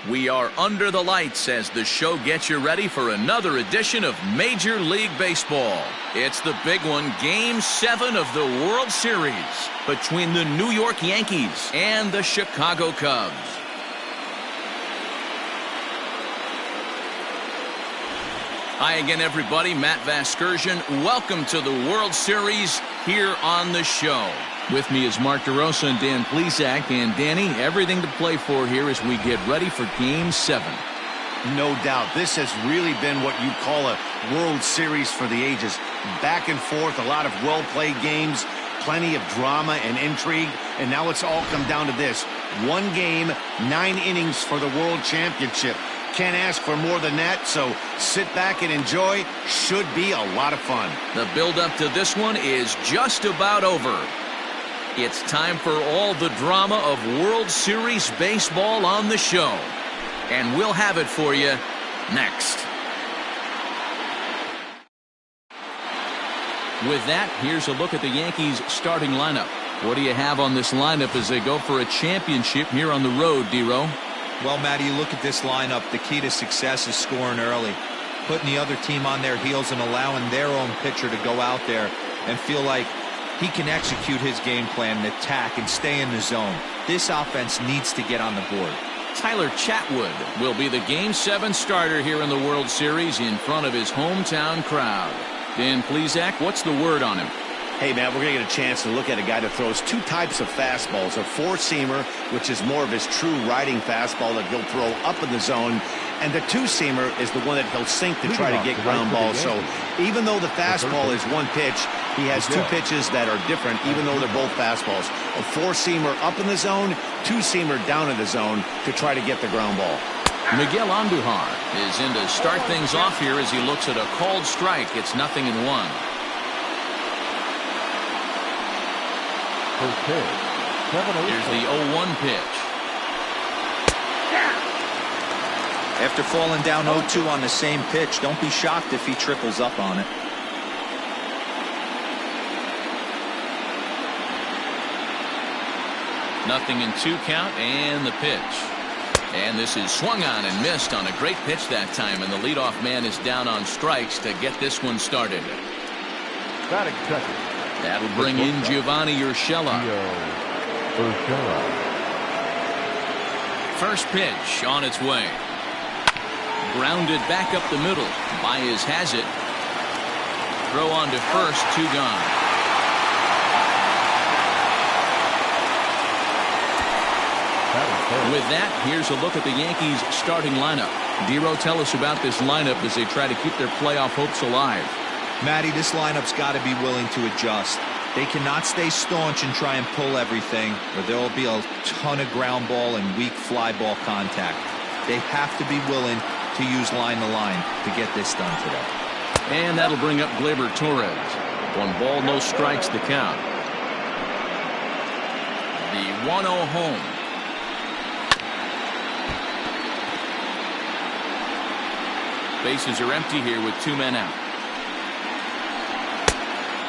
We are under the lights as the show gets you ready for another edition of Major League Baseball. It's the big one, Game 7 of the World Series between the New York Yankees and the Chicago Cubs. Hi again, everybody. Matt Vasgersian. Welcome to the World Series here on the show. With me is Mark DeRosa and Dan Plesac. And Danny, everything to play for here as we get ready for Game 7. No doubt. This has really been what you call a World Series for the ages. Back and forth, a lot of well-played games, plenty of drama and intrigue. And now it's all come down to this. One game, 9 innings for the World Championship. Can't ask for more than that, so sit back and enjoy. Should be a lot of fun. The build-up to this one is just about over. It's time for all the drama of World Series baseball on the show. And we'll have it for you next. With that, here's a look at the Yankees' starting lineup. What do you have on this lineup as they go for a championship here on the road, D-Row? Well, Matty, you look at this lineup, the key to success is scoring early. Putting the other team on their heels and allowing their own pitcher to go out there and feel like he can execute his game plan and attack and stay in the zone. This offense needs to get on the board. Tyler Chatwood will be the Game 7 starter here in the World Series in front of his hometown crowd. Dan Plesac, what's the word on him? Hey, man, we're going to get a chance to look at a guy that throws 2 types of fastballs. A four-seamer, which is more of his true riding fastball that he'll throw up in the zone. And the two-seamer is the one that he'll sink to try to get ground balls. So even though the fastball is one pitch, he has 2 pitches that are different, even though they're both fastballs. A four-seamer up in the zone, two-seamer down in the zone to try to get the ground ball. Miguel Andujar is in to start things off here as he looks at a called strike. It's 0-1. Here's the 0-1 pitch. After falling down 0-2 on the same pitch, don't be shocked if he triples up on it. Nothing in 2 count and the pitch. And this is swung on and missed on a great pitch that time, and the leadoff man is down on strikes to get this one started. That'll bring in Giovanni Urshela. First pitch on its way. Grounded back up the middle. Baez has it. Throw on to first, 2 gone. With that, here's a look at the Yankees' starting lineup. D-Row, tell us about this lineup as they try to keep their playoff hopes alive. Matty, this lineup's got to be willing to adjust. They cannot stay staunch and try and pull everything, or there will be a ton of ground ball and weak fly ball contact. They have to be willing to use line to line to get this done today. And that'll bring up Gleyber Torres. 1 ball, no strikes to count. The 1-0 home. Bases are empty here with 2 men out.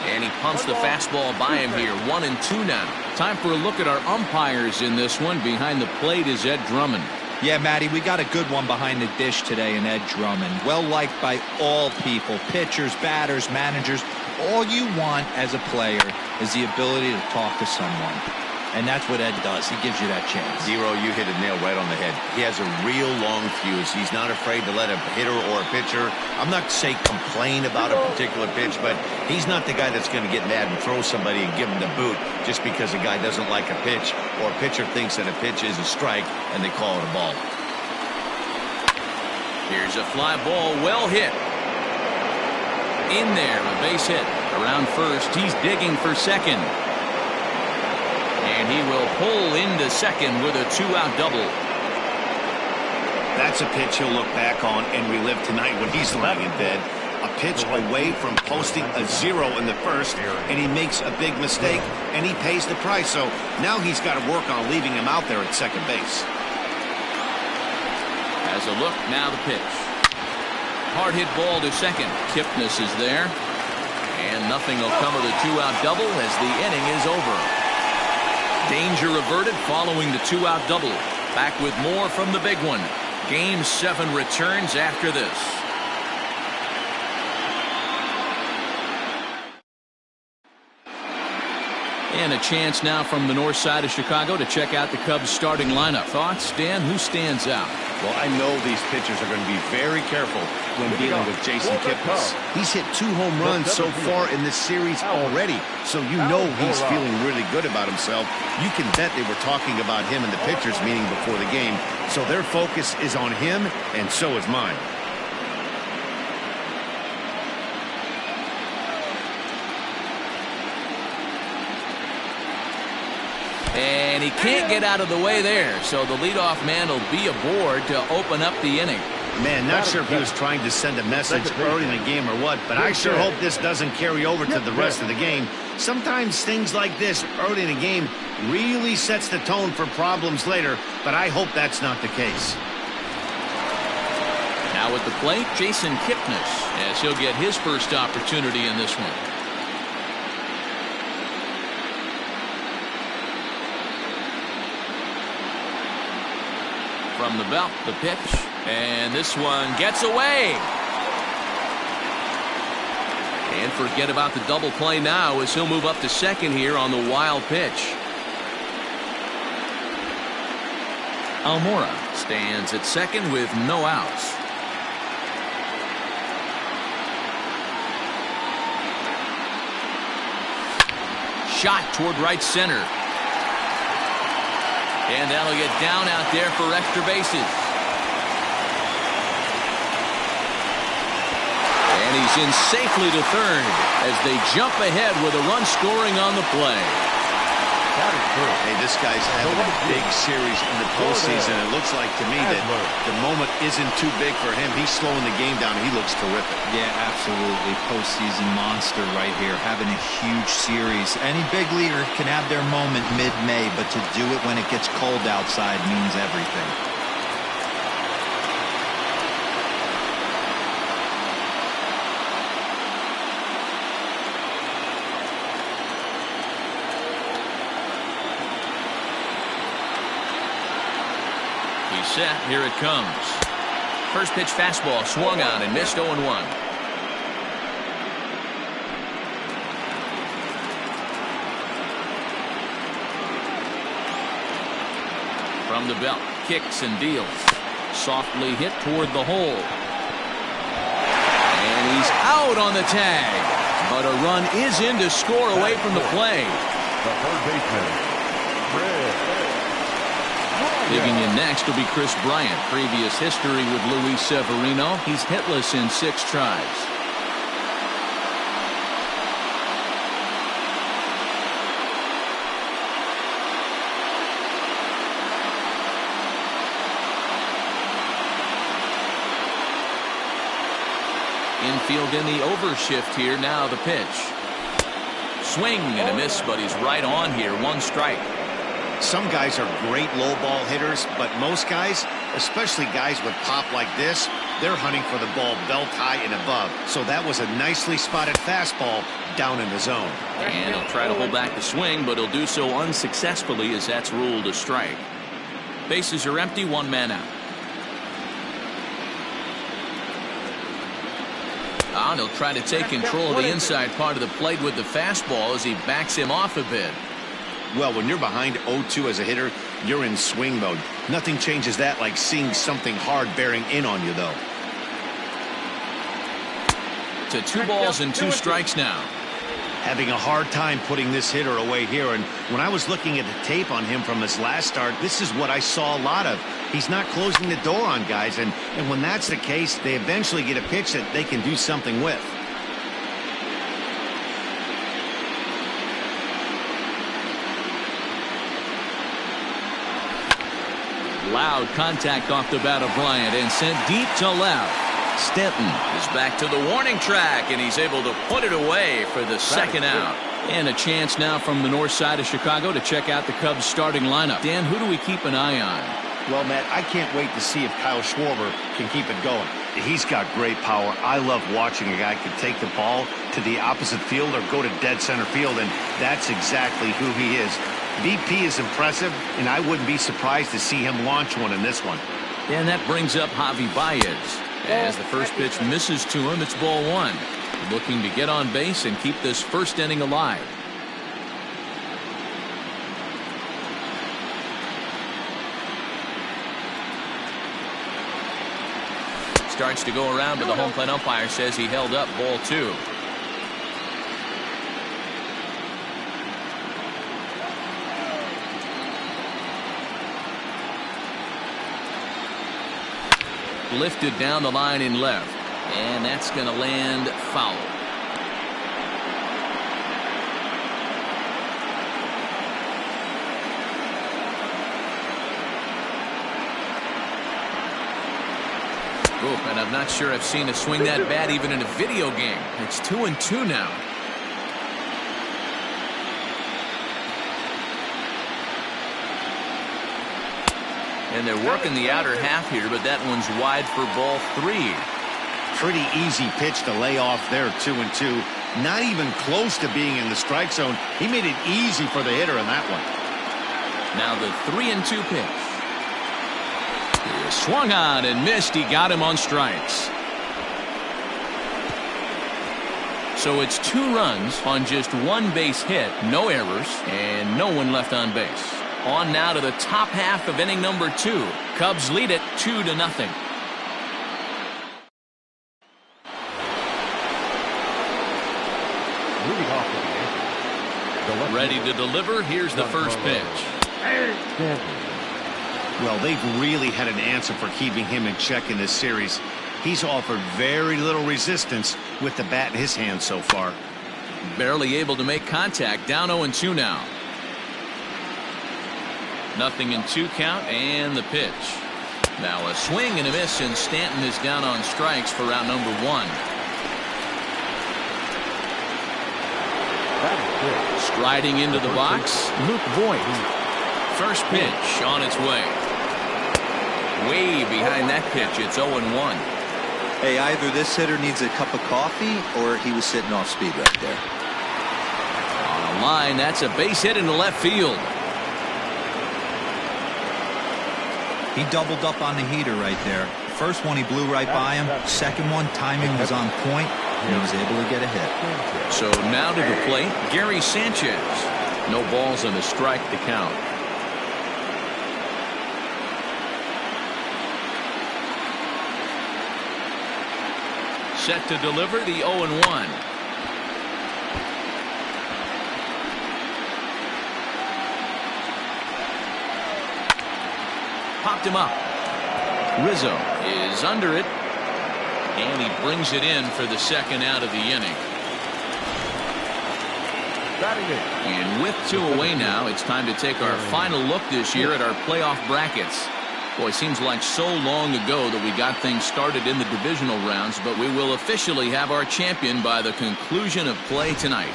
And he pumps the fastball by him here. 1-2 now. Time for a look at our umpires in this one. Behind the plate is Ed Drummond. Yeah, Matty, we got a good one behind the dish today in Ed Drummond. Well liked by all people, pitchers, batters, managers. All you want as a player is the ability to talk to someone. And that's what Ed does. He gives you that chance. Zero, you hit a nail right on the head. He has a real long fuse. He's not afraid to let a hitter or a pitcher, I'm not say complain about a particular pitch, but he's not the guy that's going to get mad and throw somebody and give him the boot just because a guy doesn't like a pitch or a pitcher thinks that a pitch is a strike and they call it a ball. Here's a fly ball, well hit. In there, a base hit. Around first, he's digging for second. And he will pull into second with a 2-out double. That's a pitch he'll look back on and relive tonight when he's lying in bed. A pitch away from posting a 0 in the first, and he makes a big mistake, and he pays the price. So now he's got to work on leaving him out there at second base. As a look, now the pitch. Hard hit ball to second. Kipnis is there. And nothing will come of the 2-out double as the inning is over. Danger averted following the 2-out double. Back with more from the big one. Game 7 returns after this. And a chance now from the north side of Chicago to check out the Cubs starting lineup. Thoughts, Dan? Who stands out? Well, I know these pitchers are going to be very careful when dealing with Jason Kipnis. He's hit 2 home runs so far in this series already, so you know he's feeling really good about himself. You can bet they were talking about him in the pitchers meeting before the game, so their focus is on him, and so is mine. And he can't get out of the way there, so the leadoff man will be aboard to open up the inning. Man, not sure if he was trying to send a message early in the game or what, but I sure hope this doesn't carry over to the rest of the game. Sometimes things like this early in the game really sets the tone for problems later, but I hope that's not the case. Now at the plate, Jason Kipnis, as he'll get his first opportunity in this one. From the belt, the pitch, and this one gets away. And forget about the double play now as he'll move up to second here on the wild pitch. Almora stands at second with no outs. Shot toward right center. And that'll get down out there for extra bases. And he's in safely to third as they jump ahead with a run scoring on the play. Hey, this guy's having a big series in the postseason. It looks like to me that the moment isn't too big for him. He's slowing the game down. He looks terrific. Yeah, absolutely. Postseason monster right here, having a huge series. Any big leaguer can have their moment mid-May, but to do it when it gets cold outside means everything. Set. Here it comes. First pitch fastball swung on and missed 0-1. From the belt, kicks and deals. Softly hit toward the hole. And he's out on the tag. But a run is in to score away from the play. The third baseman, Digging in next will be Chris Bryant. Previous history with Luis Severino. He's hitless in 6 tries. Infield in the overshift here. Now the pitch. Swing and a miss, but he's right on here. 1 strike. Some guys are great low ball hitters, but most guys, especially guys with pop like this, they're hunting for the ball belt high and above. So that was a nicely spotted fastball down in the zone. And he'll try to hold back the swing, but he'll do so unsuccessfully as that's ruled a strike. Bases are empty, 1 man out. And he'll try to take control of the inside part of the plate with the fastball as he backs him off a bit. Well, when you're behind 0-2 as a hitter, you're in swing mode. Nothing changes that like seeing something hard bearing in on you, though. To 2 balls and 2 strikes now. Having a hard time putting this hitter away here. And when I was looking at the tape on him from his last start, this is what I saw a lot of. He's not closing the door on guys. And when that's the case, they eventually get a pitch that they can do something with. Loud contact off the bat of Bryant and sent deep to left. Stanton is back to the warning track, and he's able to put it away for the second out. And a chance now from the north side of Chicago to check out the Cubs starting lineup. Dan, who do we keep an eye on? Well, Matt, I can't wait to see if Kyle Schwarber can keep it going. He's got great power. I love watching a guy can take the ball to the opposite field or go to dead center field, and that's exactly who he is. BP is impressive, and I wouldn't be surprised to see him launch one in this one. And that brings up Javi Baez. As the first pitch misses to him, it's ball one. Looking to get on base and keep this first inning alive. Starts to go around, but the home plate umpire says he held up ball two. Lifted down the line in left, and that's going to land foul. And I'm not sure I've seen a swing that bad even in a video game. It's 2-2 now. And they're working the outer half here, but that one's wide for ball three. Pretty easy pitch to lay off there, 2-2. Not even close to being in the strike zone. He made it easy for the hitter in that one. Now the 3-2 pitch. He swung on and missed. He got him on strikes. So it's 2 runs on just 1 base hit, no errors, and no one left on base. On now to the top half of inning number 2. Cubs lead it 2-0. Moving off to the Yankees. Ready to deliver. Here's the first pitch. Well, they've really had an answer for keeping him in check in this series. He's offered very little resistance with the bat in his hand so far. Barely able to make contact. Down 0-2 now. 0-2 count, and the pitch. Now a swing and a miss, and Stanton is down on strikes for round number 1. Striding into the box, Luke Voigt. First pitch on its way. Way behind that pitch. It's 0-1. Hey, either this hitter needs a cup of coffee or he was sitting off speed right there. On a line, that's a base hit into left field. He doubled up on the heater right there. First one he blew right by him. Second one, timing was on point. He was able to get a hit. So now to the plate, Gary Sanchez. No balls and a strike to count. Set to deliver the 0-1. Popped him up. Rizzo is under it, and he brings it in for the second out of the inning. And with 2 away now, it's time to take our final look this year at our playoff brackets. Boy, it seems like so long ago that we got things started in the divisional rounds, but we will officially have our champion by the conclusion of play tonight.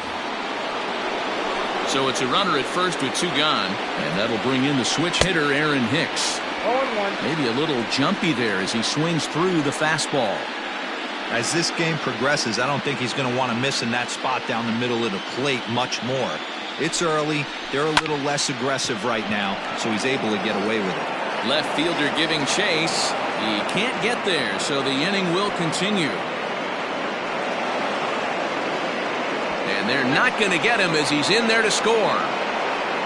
So it's a runner at first with 2 gone, and that'll bring in the switch hitter Aaron Hicks. 0-1. Maybe a little jumpy there as he swings through the fastball. As this game progresses, I don't think he's going to want to miss in that spot down the middle of the plate much more. It's early. They're a little less aggressive right now, so he's able to get away with it. Left fielder giving chase. He can't get there, so the inning will continue. And they're not going to get him as he's in there to score.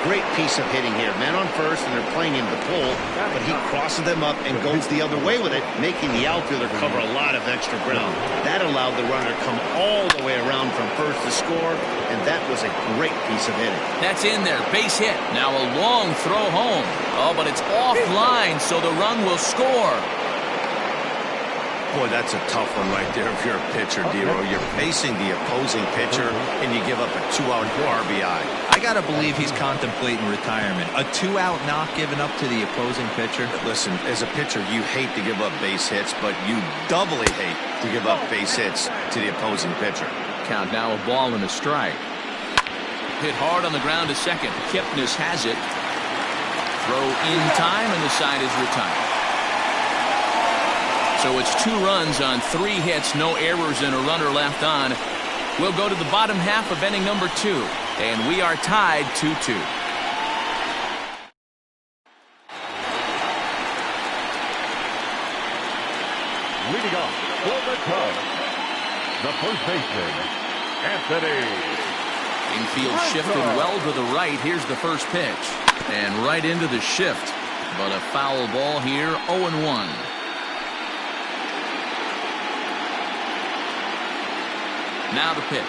Great piece of hitting here. Man on first, and they're playing him to pull, but he crosses them up and goes the other way with it, making the outfielder cover a lot of extra ground. That allowed the runner to come all the way around from first to score, and that was a great piece of hitting. That's in there. Base hit. Now a long throw home. Oh, but it's offline, so the run will score. Boy, that's a tough one right there if you're a pitcher, Dero. You're facing the opposing pitcher, and you give up a 2-out RBI. I got to believe he's contemplating retirement. A 2-out knock given up to the opposing pitcher. Listen, as a pitcher, you hate to give up base hits, but you doubly hate to give up base hits to the opposing pitcher. Count now a ball and a strike. Hit hard on the ground to second. Kipnis has it. Throw in time, and the side is retired. So it's 2 runs on 3 hits, no errors, and a runner left on. We'll go to the bottom half of inning number 2, and we are tied 2-2. the first baseman, Anthony. Infield shifted well to the right. Here's the first pitch. And right into the shift. But a foul ball here, 0-1. Now the pitch.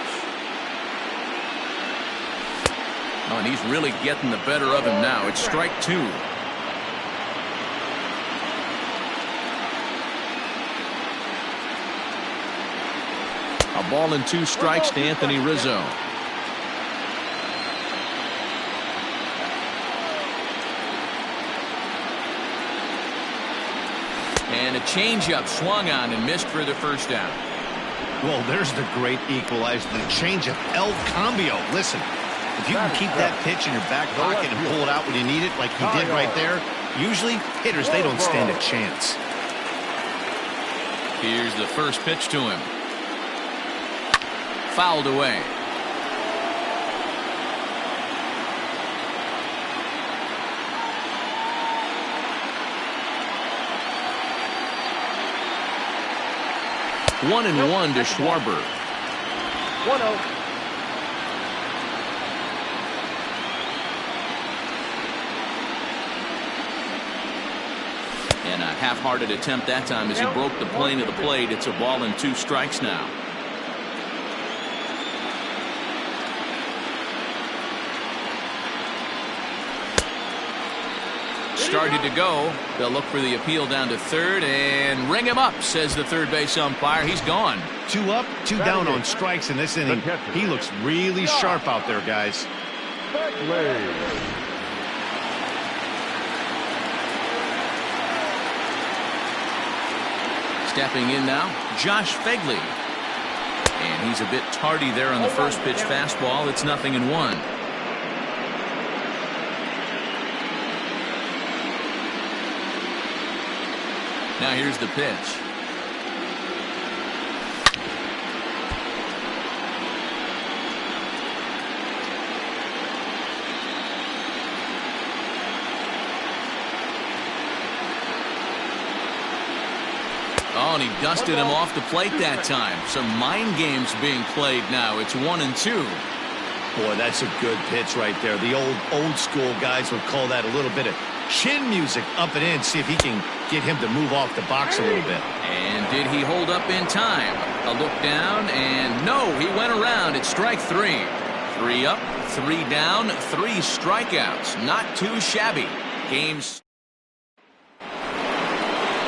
Oh, and he's really getting the better of him now. It's strike two. A ball and 2 strikes to Anthony Rizzo. And a changeup swung on and missed for the first down. Well, there's the great equalizer, the changeup, El Cambio. Listen, if you can keep that pitch in your back pocket and pull it out when you need it, like he did right there, usually hitters, they don't stand a chance. Here's the first pitch to him. Fouled away. One and one to Schwarber. 1-0. And a half-hearted attempt that time as he broke the plane of the plate. It's a ball and 2 strikes now. Started to go. They'll look for the appeal down to third and ring him up, says the third base umpire. He's gone. 2 up, 2 down on strikes in this inning. He looks really sharp out there, guys. Stepping in now, Josh Fegley. And he's a bit tardy there on the first pitch fastball. It's 0-1. Now here's the pitch. Oh, and he dusted him off the plate that time. Some mind games being played now. It's 1-2. Boy, that's a good pitch right there. The old school guys would call that a little bit of chin music up and in. See if he can get him to move off the box a little bit. And did he hold up in time? A look down, and no, he went around. It's strike 3. 3 up, 3 down, 3 strikeouts. Not too shabby. Games.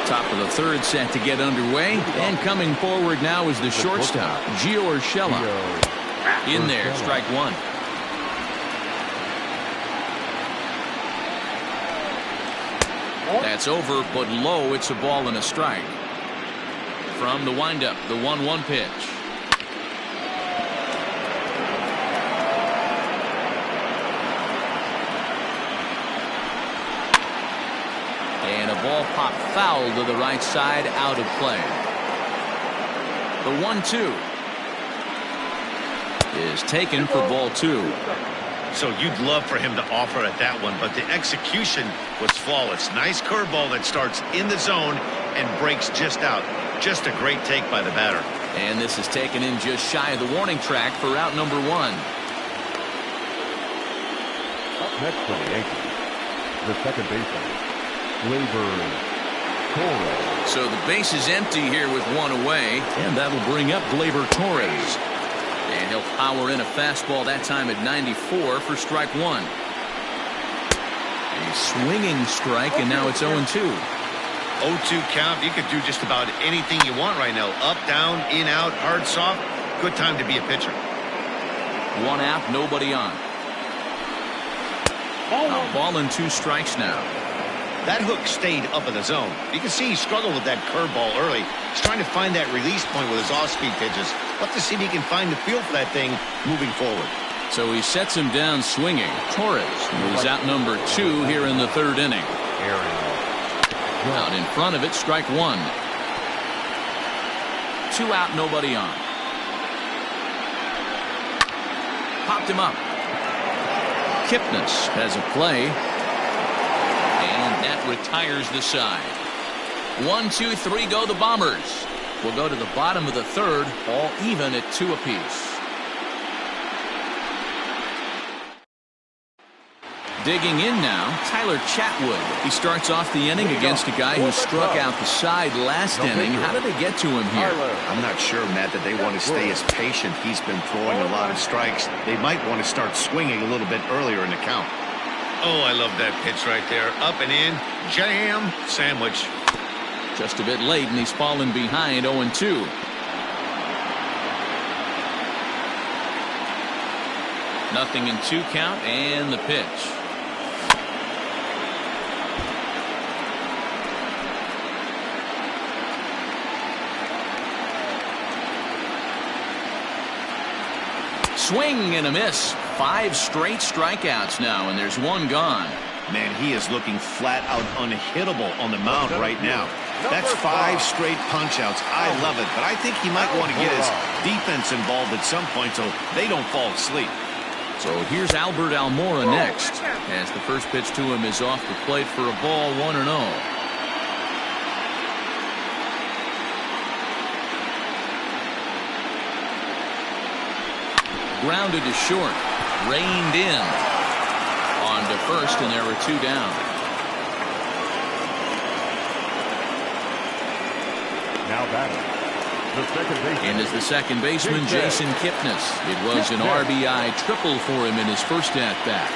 Top of the third set to get underway. And coming forward now is the shortstop, Gio Urshela. In there, strike 1. That's over, but low. It's a ball and a strike. From the windup, the 1-1 pitch. And a ball popped foul to the right side, out of play. The 1-2 is taken for ball 2. So you'd love for him to offer at that one, but the execution was flawless. Nice curveball that starts in the zone and breaks just out. Just a great take by the batter. And this is taken in just shy of the warning track for out number 1. Up next for the Yankees, the second baseman, Gleyber Torres. So the base is empty here with 1 away, and that'll bring up Gleyber Torres. And he'll power in a fastball that time at 94 for strike 1. A swinging strike, and now it's 0-2. 0-2 count. You could do just about anything you want right now. Up, down, in, out, hard, soft. Good time to be a pitcher. 1 out, nobody on. A ball and 2 strikes now. That hook stayed up in the zone. You can see he struggled with that curveball early. He's trying to find that release point with his off-speed pitches. Let's to see if he can find the feel for that thing moving forward. So he sets him down swinging. Torres moves out number 2 here in the third inning. Out in front of it, strike 1. 2 out, nobody on. Popped him up. Kipnis has a play. And that retires the side. 1, 2, 3 go the Bombers. We'll go to the bottom of the third, all even at 2 apiece. Digging in now, Tyler Chatwood. He starts off the inning against a guy who struck out the side last inning. How did they get to him here? I'm not sure, Matt, that they want to stay as patient. He's been throwing a lot of strikes. They might want to start swinging a little bit earlier in the count. Oh, I love that pitch right there. Up and in, jam, sandwich. Just a bit late, and he's fallen behind 0-2. Nothing in 2 count, and the pitch. Swing and a miss. 5 straight strikeouts now, and there's 1 gone. Man, he is looking flat out unhittable on the mound right now. That's 5 straight punch-outs. I love it, but I think he might want to get his defense involved at some point so they don't fall asleep. So here's Albert Almora next, as the first pitch to him is off the plate for a ball, 1-0. Grounded to short, reined in on to first, and there were 2 down. Now batting, the second baseman. And as the second baseman, Jason Kipnis. It was an RBI triple for him in his first at bat.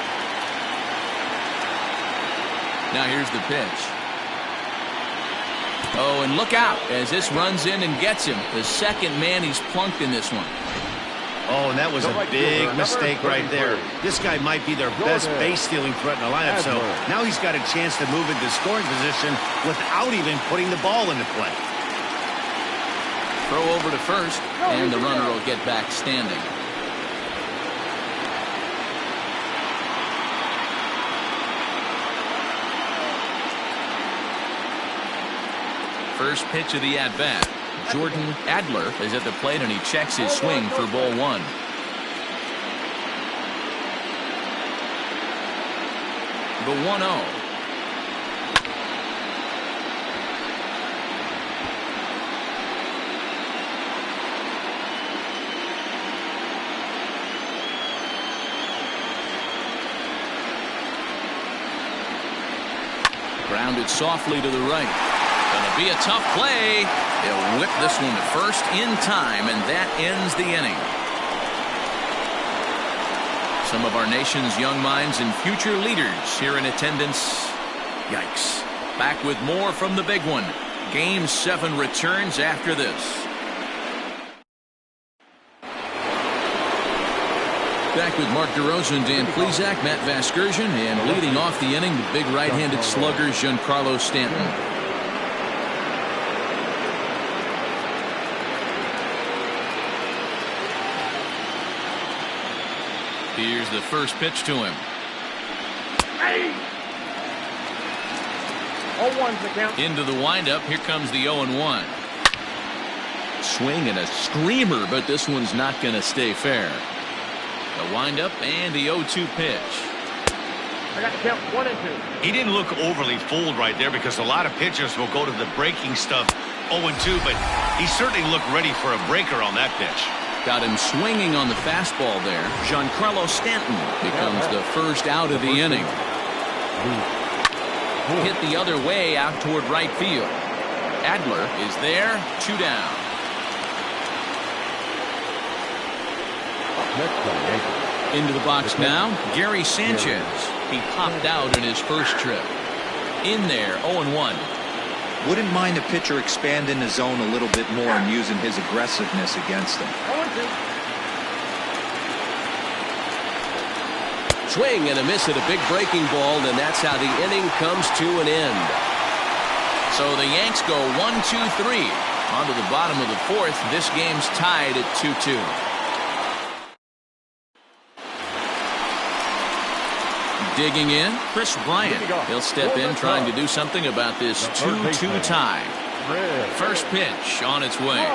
Now here's the pitch. Oh, and look out as this runs in and gets him. The second man he's plunked in this one. Oh, and that was a big mistake right there. This guy might be their best base-stealing threat in the lineup, so now he's got a chance to move into scoring position without even putting the ball into play. Throw over to first, and the runner will get back standing. First pitch of the at-bat. Jordan Adler is at the plate, and he checks his swing for ball 1. The 1-0. Grounded softly to the right. Gonna be a tough play. He'll whip this one to first in time, and that ends the inning. Some of our nation's young minds and future leaders here in attendance. Yikes. Back with more from the big one. Game 7 returns after this. Back with Mark DeRosa and Dan Plesac, Matt Vasgersian, and leading off the inning, the big right-handed slugger, Giancarlo Stanton. Here's the first pitch to him. 0-1's the count. Into the windup. Here comes the 0-1. Swing and a screamer, but this one's not going to stay fair. The windup and the 0-2 pitch. I got the count 1-2. He didn't look overly fooled right there because a lot of pitchers will go to the breaking stuff 0-2, but he certainly looked ready for a breaker on that pitch. Got him swinging on the fastball there. Giancarlo Stanton becomes the first out of the inning. Hit the other way out toward right field. Adler is there, 2 down. Into the box now, Gary Sanchez. He popped out in his first trip. In there, 0-1. Wouldn't mind the pitcher expanding the zone a little bit more and using his aggressiveness against him. 0-2. Swing and a miss at a big breaking ball, and that's how the inning comes to an end. So the Yanks go 1-2-3. On to the bottom of the 4th. This game's tied at 2-2. Digging in, Chris Bryant. He'll step in trying to do something about this 2-2 tie. First pitch on its way.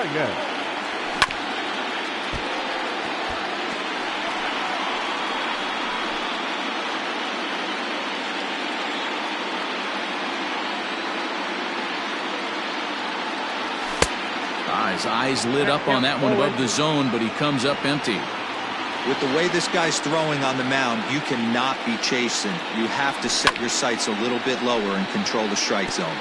His eyes lit up on that one above the zone, but he comes up empty. With the way this guy's throwing on the mound, you cannot be chasing. You have to set your sights a little bit lower and control the strike zone.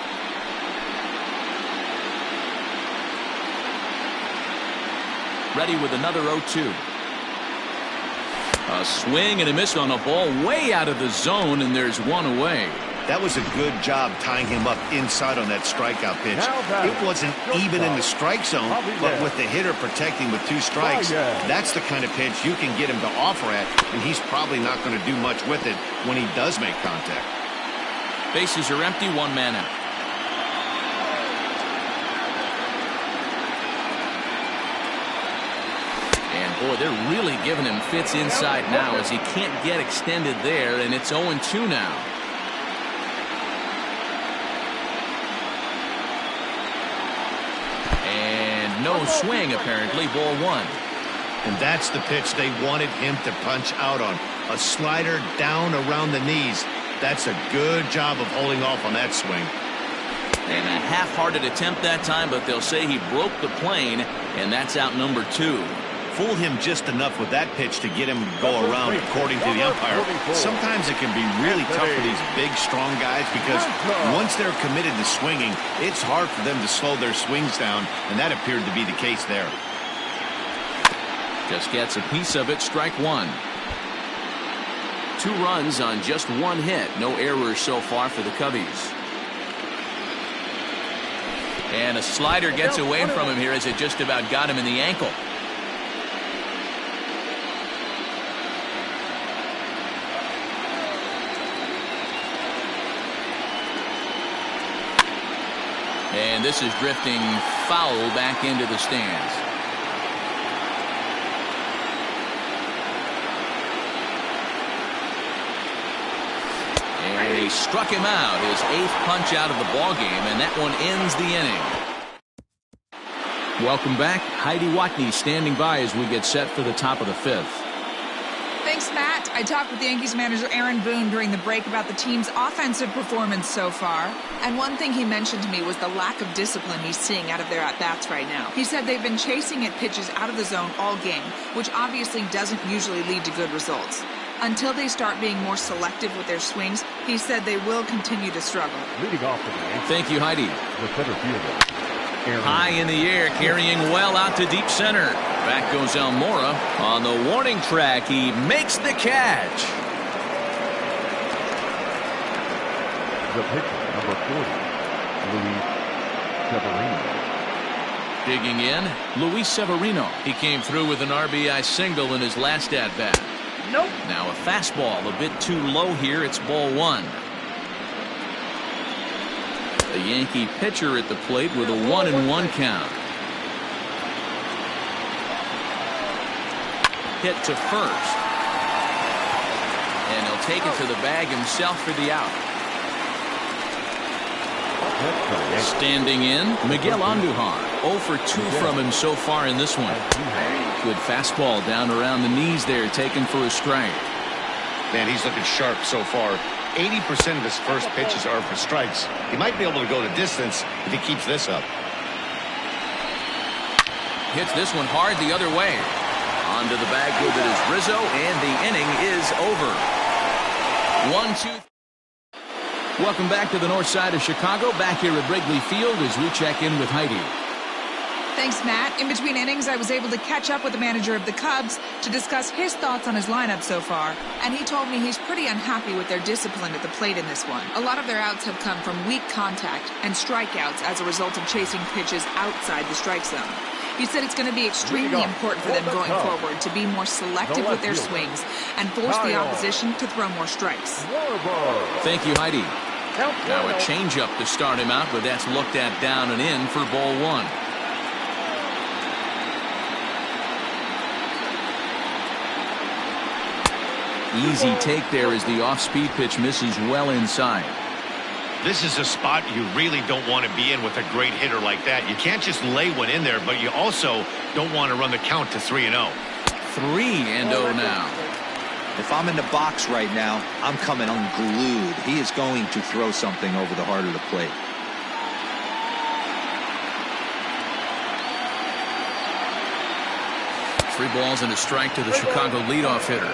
Ready with another 0-2. A swing and a miss on a ball way out of the zone, and there's one away. That was a good job tying him up inside on that strikeout pitch. It wasn't even in the strike zone, but with the hitter protecting with 2 strikes, that's the kind of pitch you can get him to offer at, and he's probably not going to do much with it when he does make contact. Bases are empty, 1 man out. And boy, they're really giving him fits inside now as he can't get extended there, and it's 0-2 now. No swing, apparently. Ball 1. And that's the pitch they wanted him to punch out on. A slider down around the knees. That's a good job of holding off on that swing. And a half-hearted attempt that time, but they'll say he broke the plane, and that's out number 2. Fooled him just enough with that pitch to get him to go around, according to the umpire. Sometimes it can be really tough for these big, strong guys because once they're committed to swinging, it's hard for them to slow their swings down, and that appeared to be the case there. Just gets a piece of it, strike 1. 2 runs on just 1 hit. No errors so far for the Cubbies. And a slider gets away from him here as it just about got him in the ankle. And this is drifting foul back into the stands. And he struck him out, his 8th punch out of the ballgame, and that one ends the inning. Welcome back. Heidi Watney standing by as we get set for the top of the 5th. Thanks, Matt. I talked with Yankees manager Aaron Boone during the break about the team's offensive performance so far. And one thing he mentioned to me was the lack of discipline he's seeing out of their at-bats right now. He said they've been chasing at pitches out of the zone all game, which obviously doesn't usually lead to good results. Until they start being more selective with their swings, he said they will continue to struggle. Leading off for the Yankees. Thank you, Heidi. The center fielder. High in the air, carrying well out to deep center. Back goes Almora on the warning track. He makes the catch. The pitcher, number 40, Luis Severino. Digging in, Luis Severino. He came through with an RBI single in his last at-bat. Nope. Now a fastball a bit too low here. It's ball 1. The Yankee pitcher at the plate with a 1-1 count. Hit to first. And he'll take it to the bag himself for the out. Standing in, Miguel Andujar. 0 for 2 from him so far in this one. Good fastball down around the knees there, taken for a strike. Man, he's looking sharp so far. 80% of his first pitches are for strikes. He might be able to go the distance if he keeps this up. Hits this one hard the other way. Onto the bag with it is Rizzo, and the inning is over. 1-2. Welcome back to the north side of Chicago, back here at Wrigley Field as we check in with Heidi. Thanks, Matt. In between innings, I was able to catch up with the manager of the Cubs to discuss his thoughts on his lineup so far. And he told me he's pretty unhappy with their discipline at the plate in this one. A lot of their outs have come from weak contact and strikeouts as a result of chasing pitches outside the strike zone. He said it's going to be extremely important for them going forward to be more selective with their swings and force the opposition to throw more strikes. Thank you, Heidi. Now a changeup to start him out, but that's looked at down and in for ball 1. Easy take there as the off-speed pitch misses well inside. This is a spot you really don't want to be in with a great hitter like that. You can't just lay one in there, but you also don't want to run the count to 3-0. 3-0 now. If I'm in the box right now, I'm coming unglued. He is going to throw something over the heart of the plate. 3 balls and a strike to the Chicago leadoff hitter.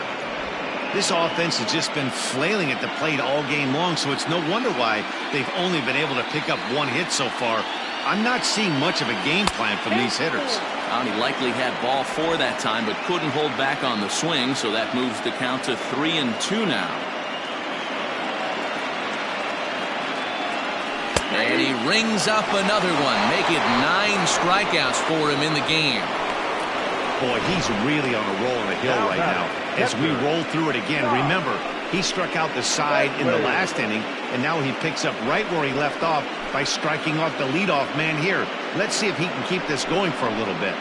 This offense has just been flailing at the plate all game long, so it's no wonder why they've only been able to pick up 1 hit so far. I'm not seeing much of a game plan from these hitters. He likely had ball 4 that time, but couldn't hold back on the swing, so that moves the count to 3-2 now. And he rings up another one, make it 9 strikeouts for him in the game. Boy, he's really on a roll on the hill right now. As we roll through it again, remember, he struck out the side in the last inning, and now he picks up right where he left off by striking off the leadoff man here. Let's see if he can keep this going for a little bit.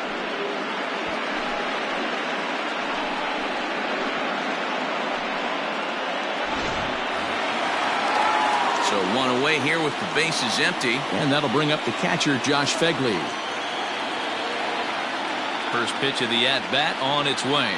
So 1 away here with the bases empty, and that'll bring up the catcher, Josh Fegley. First pitch of the at-bat on its way.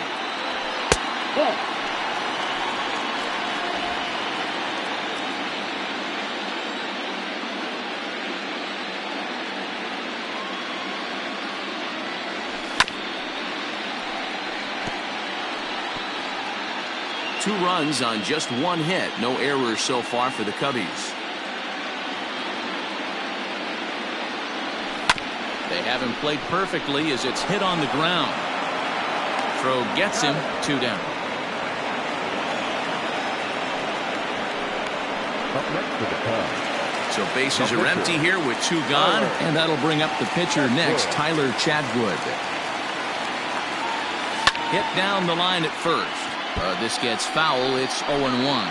Two runs on just 1 hit. No errors so far for the Cubbies. They haven't played perfectly as it's hit on the ground. Throw gets him, 2 down. So bases are empty here with 2 gone, and that'll bring up the pitcher next, Tyler Chadwood. Hit down the line at first. This gets foul. It's 0-1.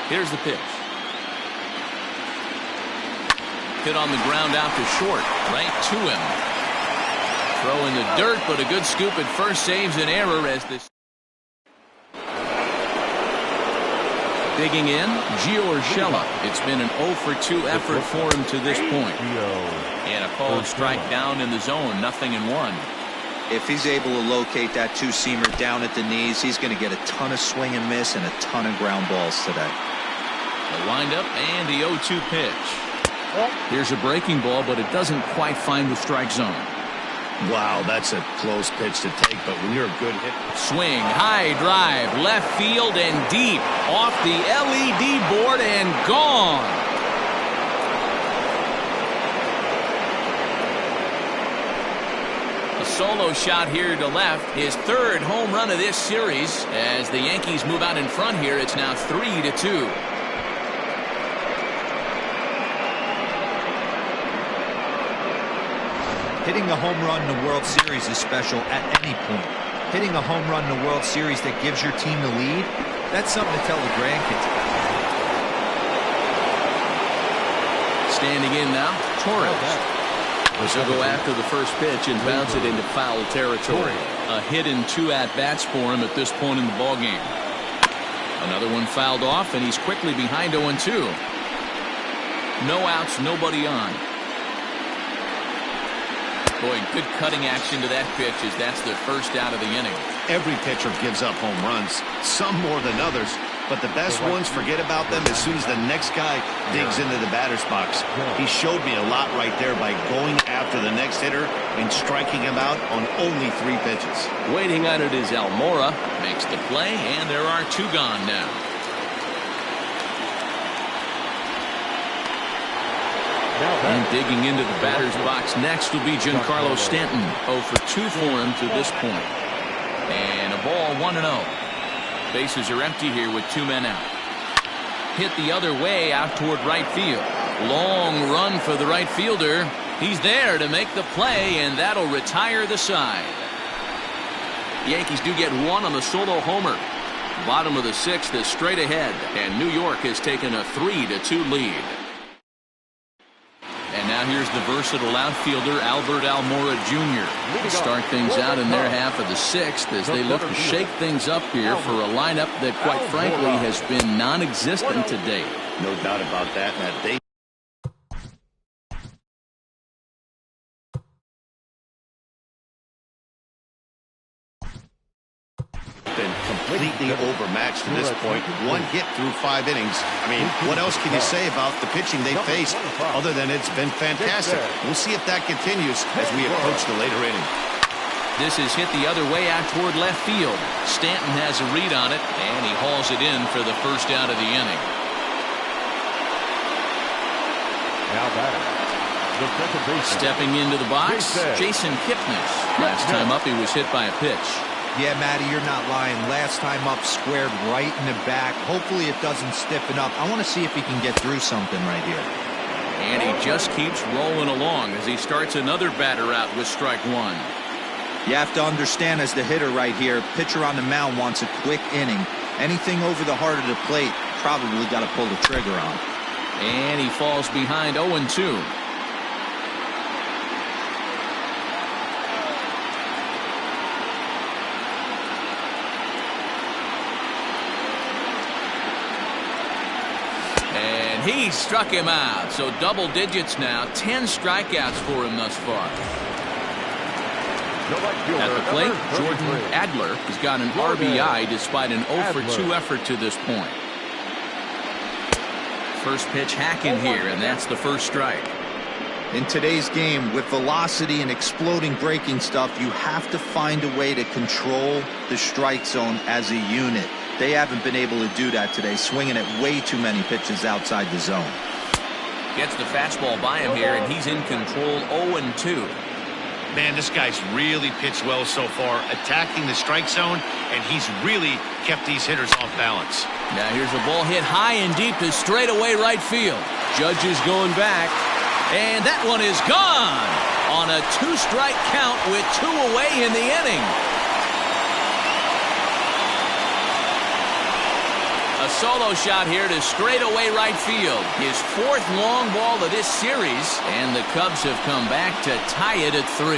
Here's the pitch. Hit on the ground out to short, right to him. Throw in the dirt, but a good scoop at first saves an error as this. Digging in, Gio Urshela. It's been an 0-for-2 effort for him to this point. And a called strike down in the zone, 0-1. If he's able to locate that 2-seamer down at the knees, he's going to get a ton of swing and miss and a ton of ground balls today. The windup and the 0-2 pitch. Here's a breaking ball, but it doesn't quite find the strike zone. Wow, that's a close pitch to take, but when you're a good hit. Swing, high drive, left field and deep. Off the LED board and gone. A solo shot here to left. His 3rd home run of this series. As the Yankees move out in front here, it's now 3-2. Hitting a home run in the World Series is special at any point. Hitting a home run in the World Series that gives your team the lead, that's something to tell the grandkids about. Standing in now, Torres. He'll go after the first pitch and bounce it into foul territory. A hit in 2 at-bats for him at this point in the ballgame. Another one fouled off, and he's quickly behind 0-2. No outs, nobody on. Boy, good cutting action to that pitch as that's the first out of the inning. Every pitcher gives up home runs, some more than others, but the best ones forget about them as soon as the next guy digs into the batter's box. He showed me a lot right there by going after the next hitter and striking him out on only 3 pitches. Waiting on it is Almora. Makes the play, and there are 2 gone now. And digging into the batter's box next will be Giancarlo Stanton. 0-for-2 for him to this point. And a ball, 1-0. Bases are empty here with 2 men out. Hit the other way out toward right field. Long run for the right fielder. He's there to make the play, and that'll retire the side. The Yankees do get 1 on the solo homer. Bottom of the 6th is straight ahead, and New York has taken a 3-2 lead. And now here's the versatile outfielder, Albert Almora Jr. to start things out in their half of the 6th as they look to shake things up here for a lineup that, quite frankly, has been non-existent to date. No doubt about that, Matt. They been completely overmatched to this point. One hit through 5 innings. I mean, what else can you say about the pitching they faced other than it's been fantastic? We'll see if that continues as we approach the later inning. This is hit the other way out toward left field. Stanton has a read on it, and he hauls it in for the first out of the inning. Now batting. The second baseman. Stepping into the box, Jason Kipnis. Last time up, he was hit by a pitch. Yeah, Matty, you're not lying. Last time up, squared right in the back. Hopefully it doesn't stiffen up. I want to see if he can get through something right here. And he just keeps rolling along as he starts another batter out with strike one. You have to understand, as the hitter right here, pitcher on the mound wants a quick inning. Anything over the heart of the plate, probably got to pull the trigger on. And he falls behind 0-2. And he struck him out. So double digits now. 10 strikeouts for him thus far. At the plate, Jordan Adler has got an RBI despite an 0-for-2 effort to this point. First pitch hacking here, and that's the first strike. In today's game, with velocity and exploding breaking stuff, you have to find a way to control the strike zone as a unit. They haven't been able to do that today, swinging at way too many pitches outside the zone. Gets the fastball by him here, and he's in control. 0-2. Man, this guy's really pitched well so far, attacking the strike zone, and he's really kept these hitters off balance. Now here's a ball hit high and deep to straightaway right field. Judge is going back, and that one is gone on a 2-strike count with 2 away in the inning. A solo shot here to straightaway right field. His 4th long ball of this series, and the Cubs have come back to tie it at 3.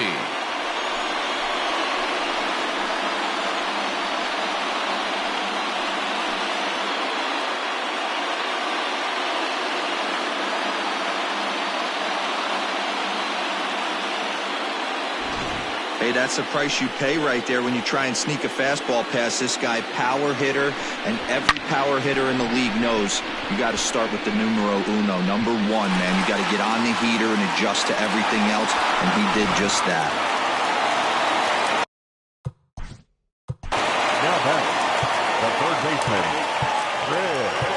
Hey, that's the price you pay right there when you try and sneak a fastball past this guy. Power hitter, and every power hitter in the league knows you got to start with the numero uno, number 1, man. You got to get on the heater and adjust to everything else, and he did just that. Now back, the third baseman, Ryan.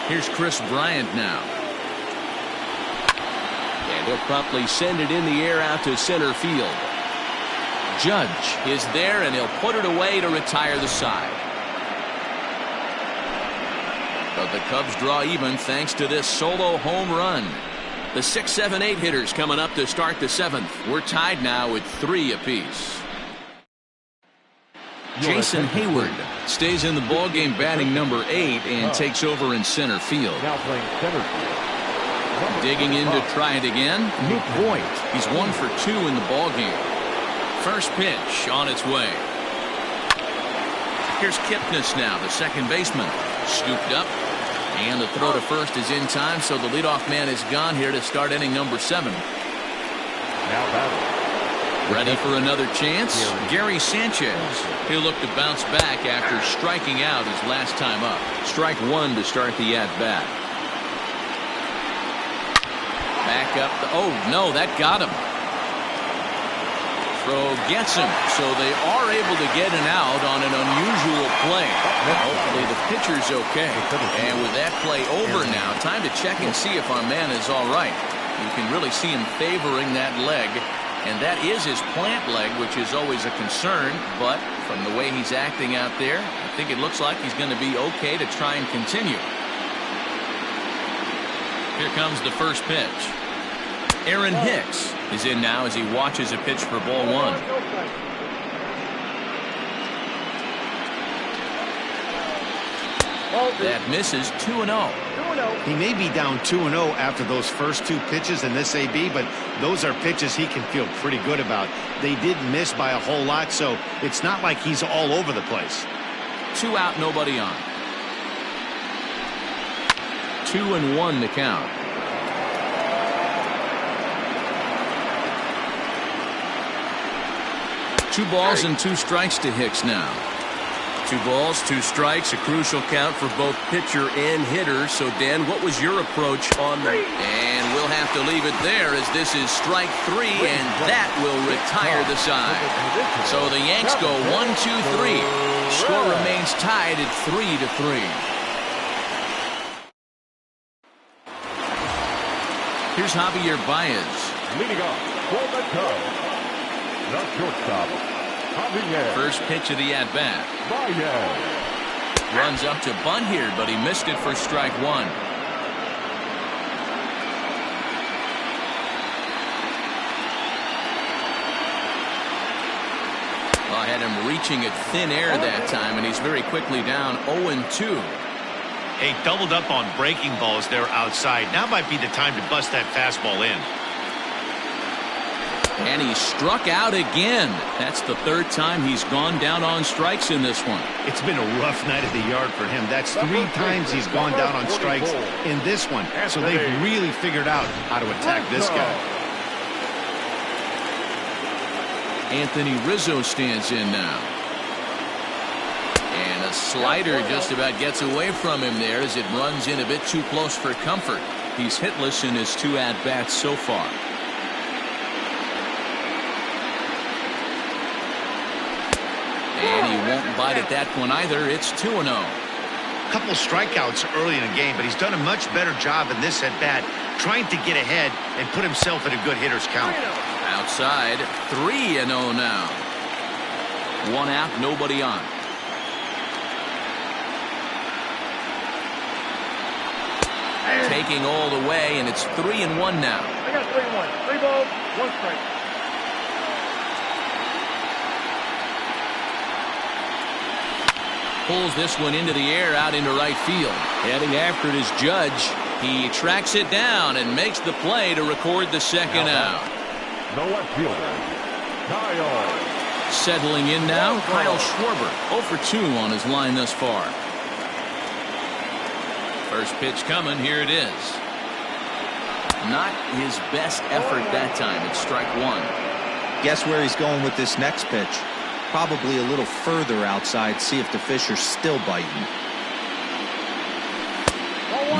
Here's Chris Bryant now. And he'll promptly send it in the air out to center field. Judge is there, and he'll put it away to retire the side. But the Cubs draw even thanks to this solo home run. The 6, 7, 8 hitters coming up to start the 7th. We're tied now at 3 apiece. Jason Hayward stays in the ballgame batting number 8 and takes over in center field. Now playing center field. Digging in to try it again. Luke Voigt. He's 1 for 2 in the ballgame. First pitch on its way. Here's Kipnis now, the second baseman. Scooped up. And the throw to first is in time, so the leadoff man is gone here to start inning number 7. Now batting. Ready for another chance? Gary Sanchez. He'll look to bounce back after striking out his last time up. Strike 1 to start the at-bat. Back up. Oh, no, that got him. Throw gets him, so they are able to get an out on an unusual play. Hopefully the pitcher's okay. And with that play over now, time to check and see if our man is all right. You can really see him favoring that leg. And that is his plant leg, which is always a concern. But from the way he's acting out there, I think it looks like he's going to be okay to try and continue. Here comes the first pitch. Aaron Hicks is in now as he watches a pitch for ball 1. That misses 2-0. 2-0. He may be down 2-0 after those first two pitches in this AB, but those are pitches he can feel pretty good about. They did miss by a whole lot, so it's not like he's all over the place. 2 out, nobody on. 2-1 the count. 2 balls and 2 strikes to Hicks now. 2 balls, 2 strikes, a crucial count for both pitcher and hitter. So, Dan, what was your approach on the... And we'll have to leave it there as this is strike 3, and that will retire the side. So the Yanks go 1-2-3. Score remains tied at 3-3. Here's Javier Baez. Leading off for the Cubs, the shortstop, Javier. First pitch of the at-bat. Baez. Runs up to bunt here, but he missed it for strike 1. Well, I had him reaching at thin air that time, and he's very quickly down 0-2. Hey, doubled up on breaking balls there outside. Now might be the time to bust that fastball in. And he struck out again. That's the 3rd time he's gone down on strikes in this one. It's been a rough night at the yard for him. That's 3 times he's gone down on strikes in this one. So they've really figured out how to attack this guy. Anthony Rizzo stands in now. And a slider just about gets away from him there as it runs in a bit too close for comfort. He's hitless in his 2 at-bats so far. And he won't bite at that one either. It's 2-0. Couple strikeouts early in the game, but he's done a much better job in this at-bat, trying to get ahead and put himself in a good hitter's count. Outside, 3-0 now. 1 out, nobody on. Taking all the way, and it's 3-1 now. I got 3-1. 3 balls, 1 strike. Pulls this one into the air out into right field. Heading after it is Judge. He tracks it down and makes the play to record the 2nd out. The left fielder, Kyle. Settling in now, Kyle Schwarber. 0 for 2 on his line thus far. First pitch coming. Here it is. Not his best effort that time. It's strike 1. Guess where he's going with this next pitch? Probably a little further outside. See if the fish are still biting.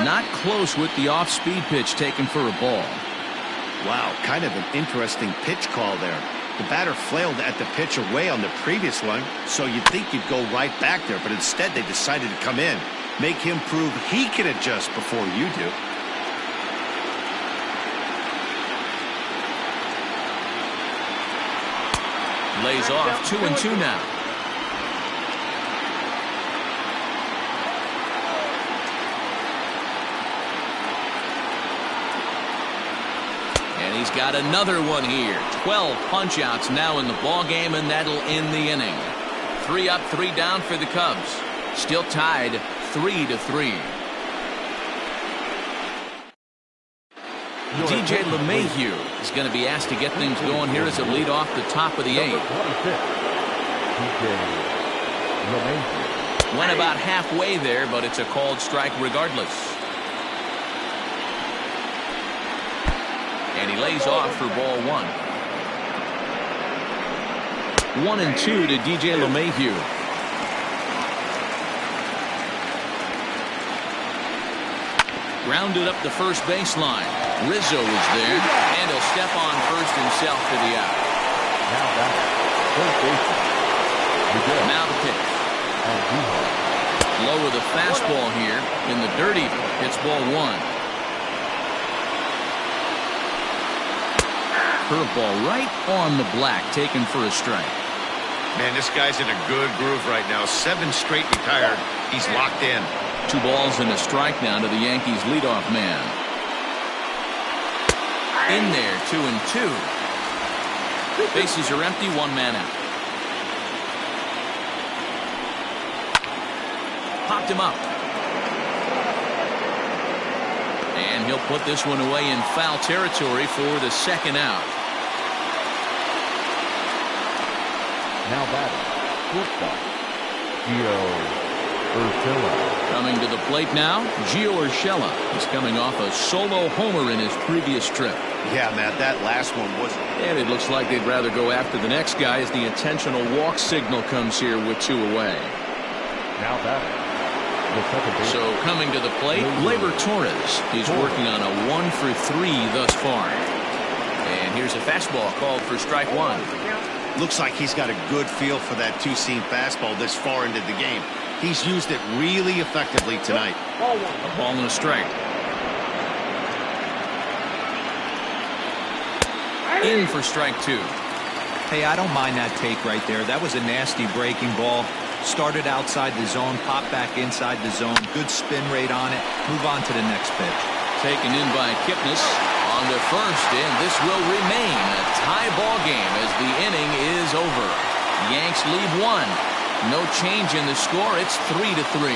Not close with the off-speed pitch taken for a ball. Wow, kind of an interesting pitch call there. The batter flailed at the pitch away on the previous one, so you'd think you'd go right back there, but instead they decided to come in. Make him prove he can adjust before you do. Lays off 2-2 now. And he's got another one here. 12 punch-outs now in the ball game, and that'll end the inning. 3 up, 3 down for the Cubs. Still tied 3-3. DJ LeMahieu is going to be asked to get things going here as a lead off the top of the 8th. Went about halfway there, but it's a called strike regardless. And he lays off for ball 1. 1-2 to DJ LeMahieu. Grounded up the first baseline. Rizzo is there, and he'll step on first himself for the out. Now the pitch. Lower the fastball here in the dirty. It's ball 1. Curveball right on the black, taken for a strike. Man, this guy's in a good groove right now. 7 straight retired. He's locked in. 2 balls and a strike now to the Yankees leadoff man. In there, 2-2. Bases are empty, 1 man out. Popped him up. And he'll put this one away in foul territory for the second out. Now batting, shortstop, Gio Urshela. Coming to the plate now, Gio Urshela is coming off a solo homer in his previous trip. Yeah, Matt, that last one was... And it looks like they'd rather go after the next guy as the intentional walk signal comes here with 2 away. Now batting, the second base. So coming to the plate, Gleyber Torres. He's working on a 1 for 3 thus far. And here's a fastball called for strike 1. Looks like he's got a good feel for that two-seam fastball this far into the game. He's used it really effectively tonight. A ball and a strike. In for strike 2. Hey, I don't mind that take right there. That was a nasty breaking ball. Started outside the zone, popped back inside the zone. Good spin rate on it. Move on to the next pitch. Taken in by Kipnis on the first, and this will remain a tie ball game as the inning is over. Yanks lead 1. No change in the score. It's 3-3.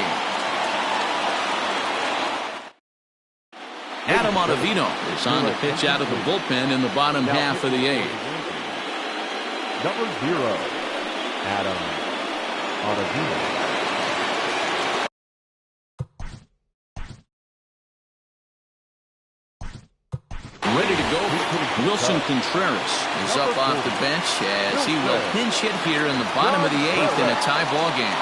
Adam Ottavino is on the pitch out of the bullpen in the bottom half of the 8th. Number 0, Adam Ottavino. Ready to go. Wilson Contreras is up off the bench as he will pinch hit here in the bottom of the 8th in a tie ball game.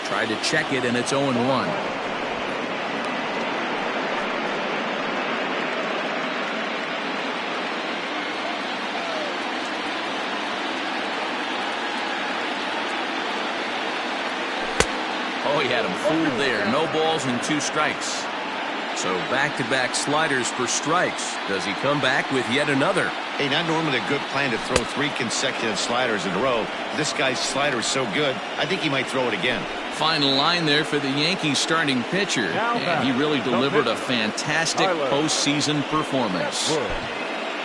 Tried to check it, and it's 0-1. Oh, he had him fooled there. No balls and 2 strikes. So back-to-back sliders for strikes. Does he come back with yet another? Hey, not normally a good plan to throw 3 consecutive sliders in a row. This guy's slider is so good, I think he might throw it again. Final line there for the Yankees starting pitcher. And he really delivered a fantastic postseason performance.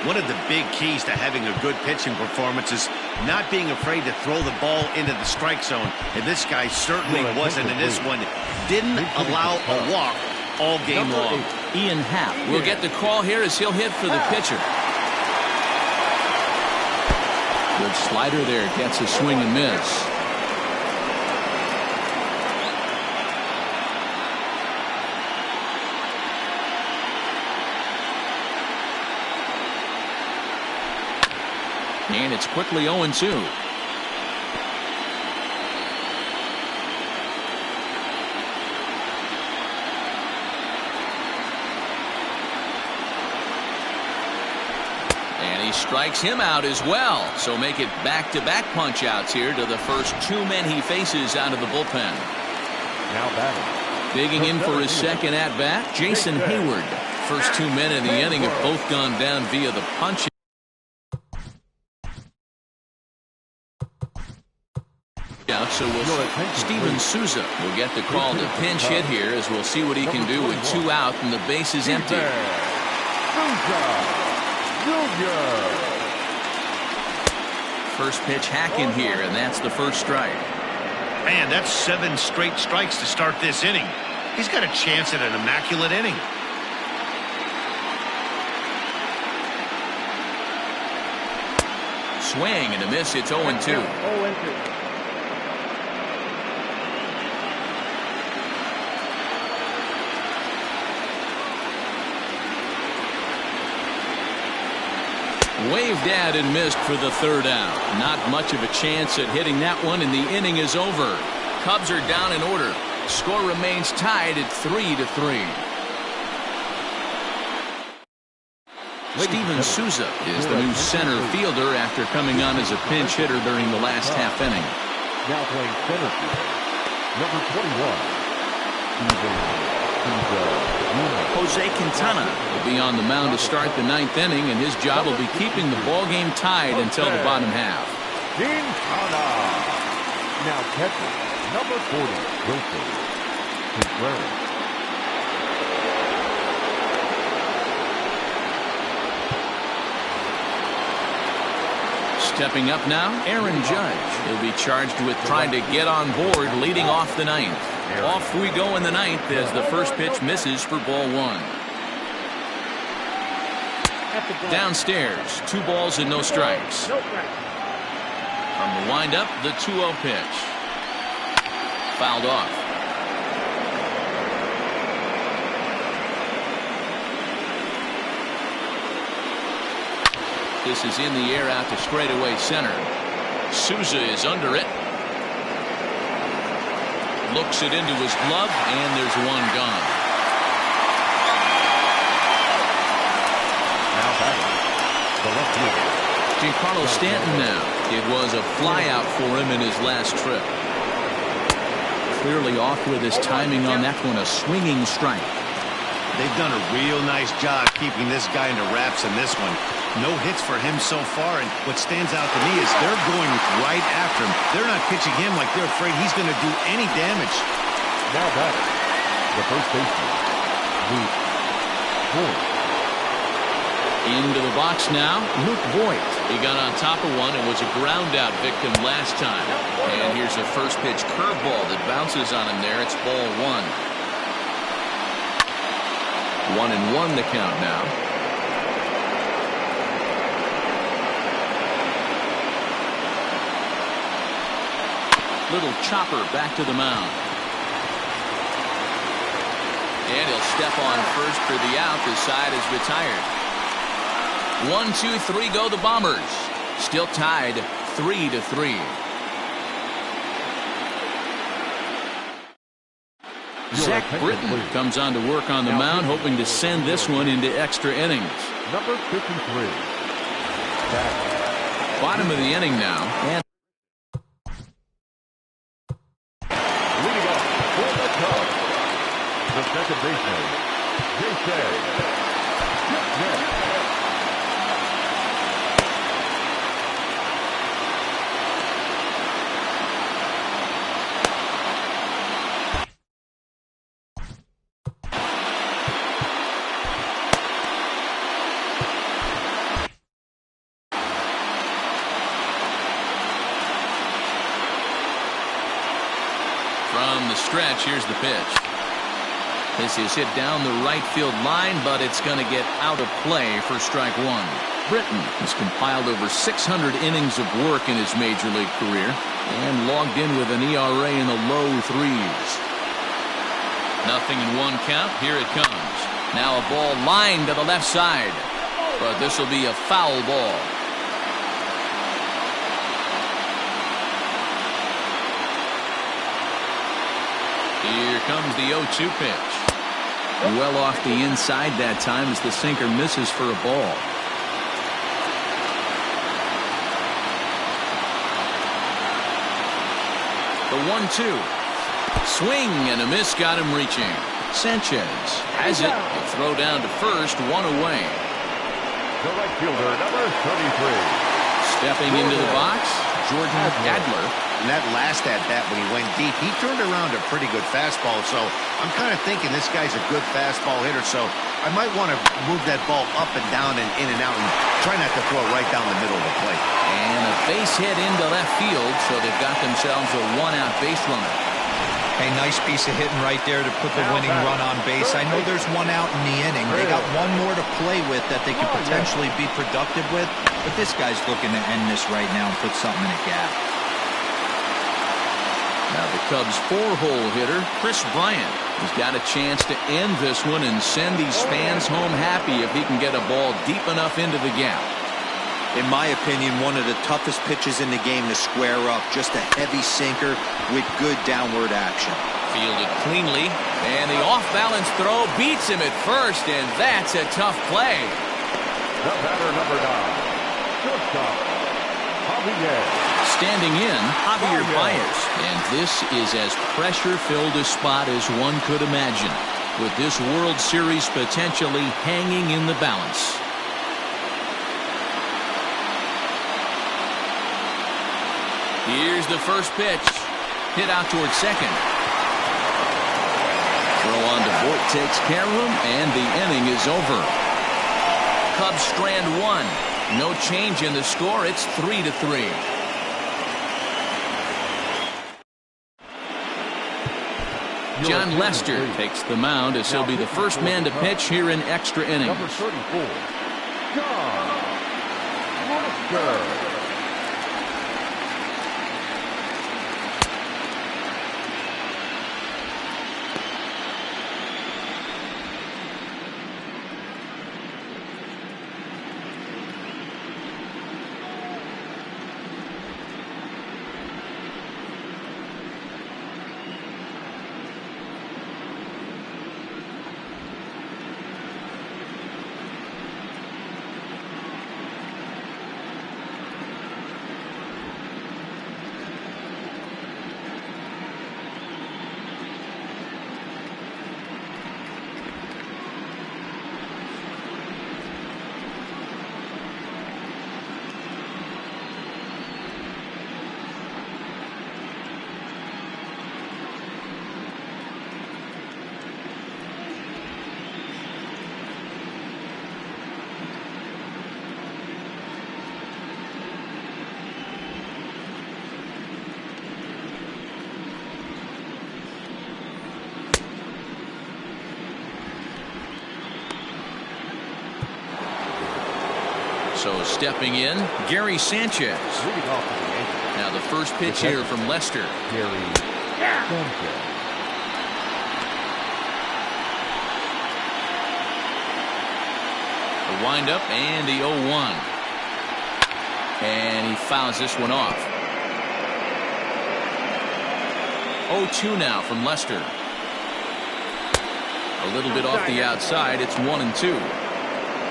One of the big keys to having a good pitching performance is not being afraid to throw the ball into the strike zone. And this guy certainly wasn't in this one. Didn't allow a walk all game long. Ian Happ will get the call here as he'll hit for the pitcher. Good slider there. Gets a swing and miss. And it's quickly 0-2. And he strikes him out as well. So make it back-to-back punch-outs here to the first 2 men he faces out of the bullpen. Now batting. Digging in for his second at-bat, Jason Hayward. First 2 men in the inning have both gone down via the punch. So Steven Souza will get the call to pinch hit here as we'll see what he can do with 2 out and the base is empty. First pitch hack in here, and that's the first strike. Man, that's 7 straight strikes to start this inning. He's got a chance at an immaculate inning. Swing and a miss. It's 0-2. Waved at and missed for the 3rd out. Not much of a chance at hitting that one, and the inning is over. Cubs are down in order. Score remains tied at 3-3. Steven Souza is the new center fielder after coming on as a pinch hitter during the last half inning. Now playing center field, number 21, Jose Quintana will be on the mound to start the 9th inning, and his job will be keeping the ball game tied until the bottom half. Quintana. Now catcher, number 40, Wilson Contreras. Stepping up now, Aaron Judge. He'll be charged with trying to get on board leading off the ninth. Off we go in the ninth as the first pitch misses for ball one. Downstairs, 2 balls and no strikes. From the windup, the 2-0 pitch. Fouled off. This is in the air out to straightaway center. Souza is under it. Looks it into his glove, and there's one gone. Now batting, the left fielder. Giancarlo Stanton now. It was a flyout for him in his last trip. Clearly off with his timing on that one, a swinging strike. They've done a real nice job keeping this guy into wraps in this one. No hits for him so far, and what stands out to me is they're going right after him. They're not pitching him like they're afraid he's going to do any damage. Now batting, the first baseman, Luke Voigt. Into the box now, Luke Voigt. He got on top of one and was a ground out victim last time. And here's a first pitch curveball that bounces on him there. It's ball one. 1-1 the count now. Little chopper back to the mound. And he'll step on first for the out. The side is retired. 1, 2, 3 go the Bombers. Still tied 3-3. Zach Britton comes on to work on the mound, hoping to send this one into extra innings. Number 53. Bottom of the inning now. And Leading up for the Cubs, the second baseman, Jason Gibson. from the stretch, here's the pitch. This is hit down the right field line, but it's going to get out of play for strike one. Britton has compiled over 600 innings of work in his major league career and logged in with an ERA in the low threes. 0-1 count. Here it comes. Now a ball lined to the left side, but this will be a foul ball. Here comes the 0-2 pitch. Well off the inside that time as the sinker misses for a ball. The 1-2. Swing and a miss got him reaching. Sanchez has it. A throw down to first, one away. The right fielder, number 33. Stepping into the box, Jordan Adler. And that last at-bat when he went deep, he turned around a pretty good fastball. So I'm kind of thinking this guy's a good fastball hitter. So I might want to move that ball up and down and in and out and try not to throw it right down the middle of the plate. And a base hit into left field, so they've got themselves a one-out base runner. A nice piece of hitting right there to put the winning run on base. I know there's one out in the inning. They got one more to play with that they could potentially be productive with. But this guy's looking to end this right now and put something in a gap. Now the Cubs' four-hole hitter, Chris Bryant, has got a chance to end this one and send these fans home happy if he can get a ball deep enough into the gap. In my opinion, one of the toughest pitches in the game to square up. Just a heavy sinker with good downward action. Fielded cleanly, and the off-balance throw beats him at first, and that's a tough play. The batter, number 9, shortstop, Javier. Standing in, Javier Baez. And this is as pressure-filled a spot as one could imagine, with this World Series potentially hanging in the balance. Here's the first pitch. Hit out towards second. Throw on to Voigt takes care of him, and the inning is over. Cubs strand one. No change in the score. It's 3-3. John Lester takes the mound as he'll be the first man to pitch here in extra innings. Number 34, John Lester. So stepping in, Gary Sanchez. Now the first pitch here from Lester. Gary Sanchez. The windup and the 0-1. And he fouls this one off. 0-2 now from Lester. A little bit off the outside. It's 1-2.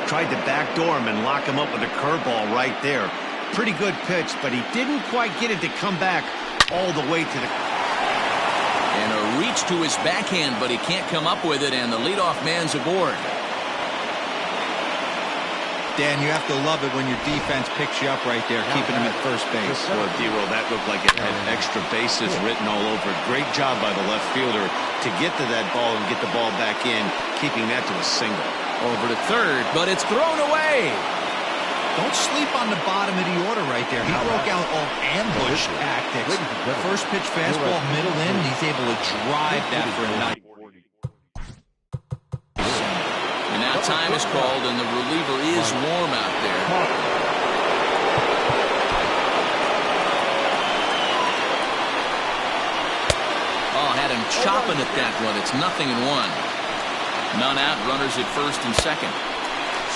Tried to backdoor him and lock him up with a curveball right there. Pretty good pitch, but he didn't quite get it to come back all the way to the... And a reach to his backhand, but he can't come up with it, and the leadoff man's aboard. Dan, you have to love it when your defense picks you up right there, keeping him at first base. Well, D-Roll, that looked like it had extra bases written all over it. Great job by the left fielder to get to that ball and get the ball back in, keeping that to a single. Over to third, but it's thrown away. Don't sleep on the bottom of the order right there. He broke out all ambush tactics. First pitch fastball, middle in. He's able to drive that for a nice. And now time is called, and the reliever is warm out there. Oh, had him chopping at that one. It's 0-1. None out, runners at first and second.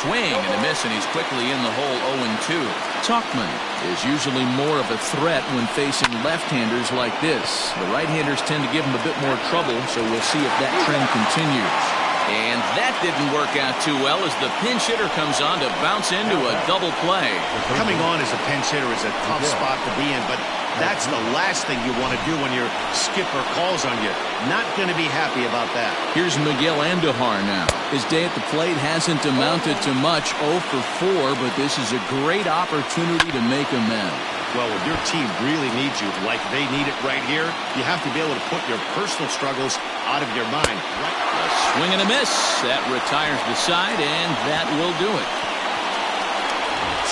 Swing and a miss, and he's quickly in the hole. 0-2. Tuchman is usually more of a threat when facing left-handers like this. The right-handers tend to give him a bit more trouble, so we'll see if that trend continues. And that didn't work out too well as the pinch hitter comes on to bounce into a double play. Coming on as a pinch hitter is a tough spot to be in, but that's the last thing you want to do when your skipper calls on you. Not going to be happy about that. Here's Miguel Andujar now. His day at the plate hasn't amounted to much, 0 for 4, but this is a great opportunity to make amends. Well, when your team really needs you like they need it right here, you have to be able to put your personal struggles out of your mind. Right? A swing and a miss. That retires the side, and that will do it.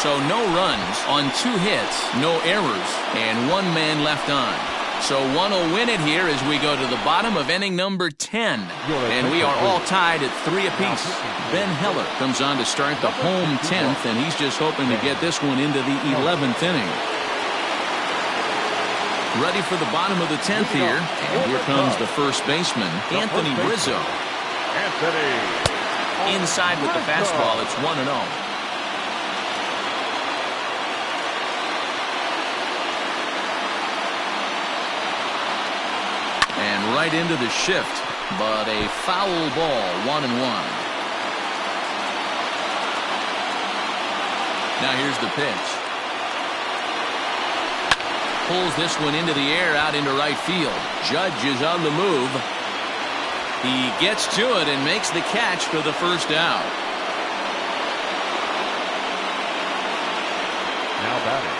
So no runs on 2 hits, no errors, and 1 man left on. So one will win it here as we go to the bottom of inning number 10. And we are all tied at 3 apiece. Ben Heller comes on to start the home 10th, and he's just hoping to get this one into the 11th inning. Ready for the bottom of the 10th here. And here comes the first baseman, Anthony Rizzo. Inside with the fastball, it's 1-0. And right into the shift, but a foul ball, 1-1. Now here's the pitch. Pulls this one into the air out into right field. Judge is on the move. He gets to it and makes the catch for the first out. Now batting.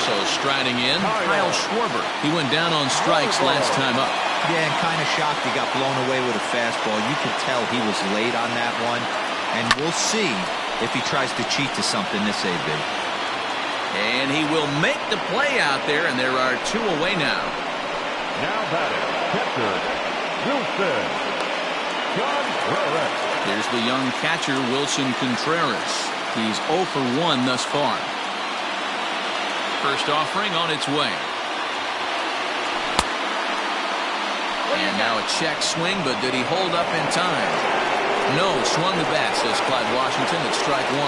So striding in, Kyle Schwarber. He went down on strikes last time up. Yeah, and kind of shocked he got blown away with a fastball. You could tell he was late on that one. And we'll see if he tries to cheat to something this AB. And he will make the play out there, and there are 2 away now. Now batting, catcher, Wilson Contreras. There's the young catcher, Wilson Contreras. He's 0 for 1 thus far. First offering on its way. And now a check swing, but did he hold up in time? No, swung the bat, says Clyde Washington. It's strike 1.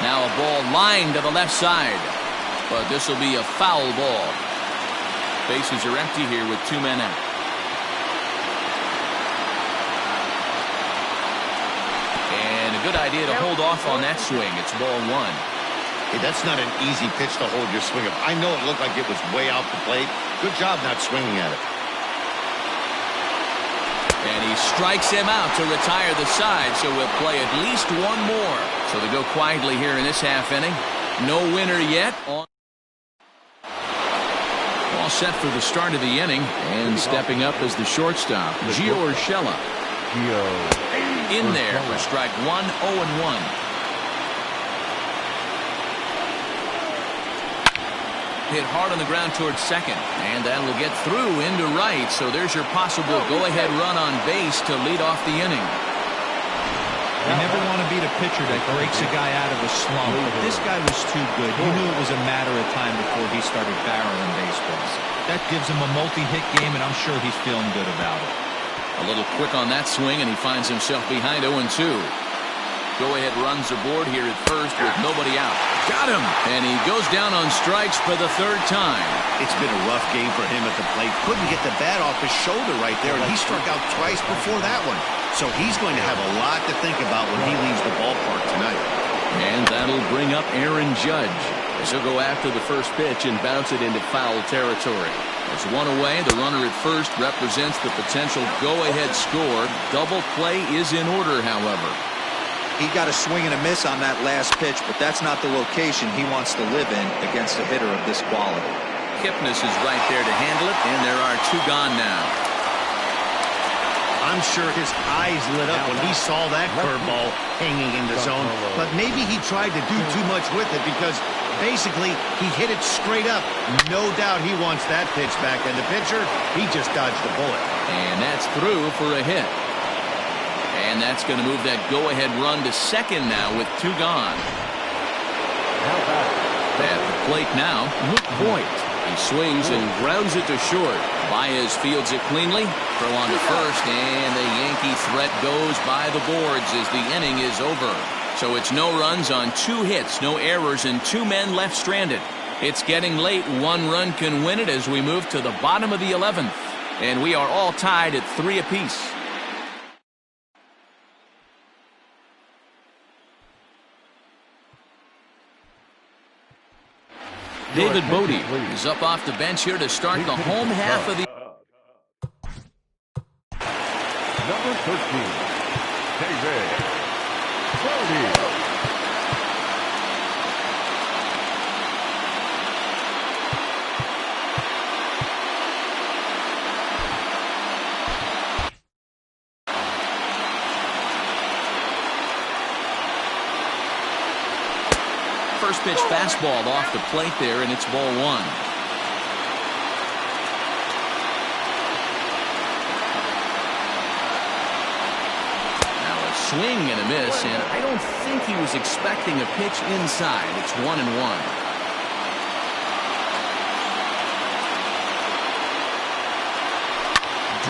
Now a ball lined to the left side, but this will be a foul ball. Bases are empty here with 2 men out. And a good idea to hold off on that swing. It's ball 1. Hey, that's not an easy pitch to hold your swing up. I know it looked like it was way out the plate. Good job not swinging at it. And he strikes him out to retire the side, so we'll play at least 1 more. So they go quietly here in this half inning. No winner yet. All set for the start of the inning, and stepping up as the shortstop, Gio Urshela. In there for strike 1, 0-1. Hit hard on the ground towards second, and that will get through into right. So there's your possible go-ahead run on base to lead off the inning. You never want to beat a pitcher that breaks a guy out of a slump. But this guy was too good. He knew it was a matter of time before he started barreling baseballs. That gives him a multi-hit game, and I'm sure he's feeling good about it. A little quick on that swing, and he finds himself behind 0-2. Go-ahead runs aboard here at first with nobody out. Got him! And he goes down on strikes for the 3rd time. It's been a rough game for him at the plate. Couldn't get the bat off his shoulder right there, and he struck out twice before that one. So he's going to have a lot to think about when he leaves the ballpark tonight. And that'll bring up Aaron Judge, as he'll go after the first pitch and bounce it into foul territory. There's 1 away. The runner at first represents the potential go-ahead score. Double play is in order, however. He got a swing and a miss on that last pitch, but that's not the location he wants to live in against a hitter of this quality. Kipnis is right there to handle it, and there are 2 gone now. I'm sure his eyes lit up when he saw that curveball hanging in the zone, but maybe he tried to do too much with it because basically he hit it straight up. No doubt he wants that pitch back, and the pitcher, he just dodged the bullet. And that's through for a hit. And that's going to move that go-ahead run to second now with 2 gone. At the plate now, Luke Voigt. He swings and grounds it to short. Baez fields it cleanly. Throw on to first, and the Yankee threat goes by the boards as the inning is over. So it's no runs on 2 hits, no errors, and 2 men left stranded. It's getting late. 1 run can win it as we move to the bottom of the 11th. And we are all tied at 3 apiece. David Bodie is up off the bench here to start the home half of the... Number 13, David Bodie. First pitch fastball off the plate there, and it's ball 1. Now a swing and a miss, and I don't think he was expecting a pitch inside. It's 1-1.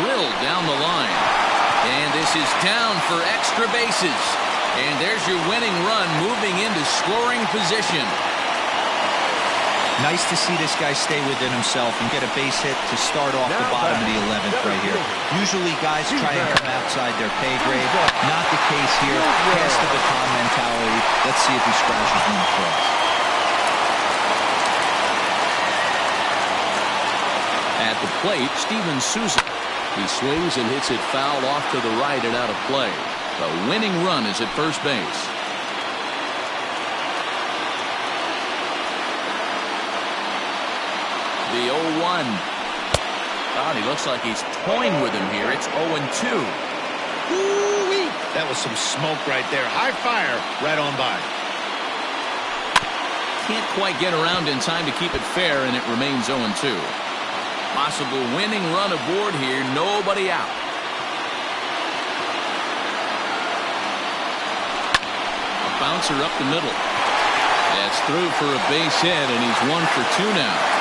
Drilled down the line, and this is down for extra bases. And there's your winning run moving into scoring position. Nice to see this guy stay within himself and get a base hit to start off the bottom of the 11th right here. Usually guys try and come outside their pay grade. Not the case here. Pass the baton mentality. Let's see if he scratches one across. At the plate, Steven Souza. He swings and hits it foul off to the right and out of play. The winning run is at first base. The 0-1. God, he looks like he's toying with him here. It's 0-2. Ooh-wee. That was some smoke right there. High fire right on by. Can't quite get around in time to keep it fair, and it remains 0-2. Possible winning run aboard here. Nobody out. A bouncer up the middle. That's through for a base hit, and he's 1 for 2 now.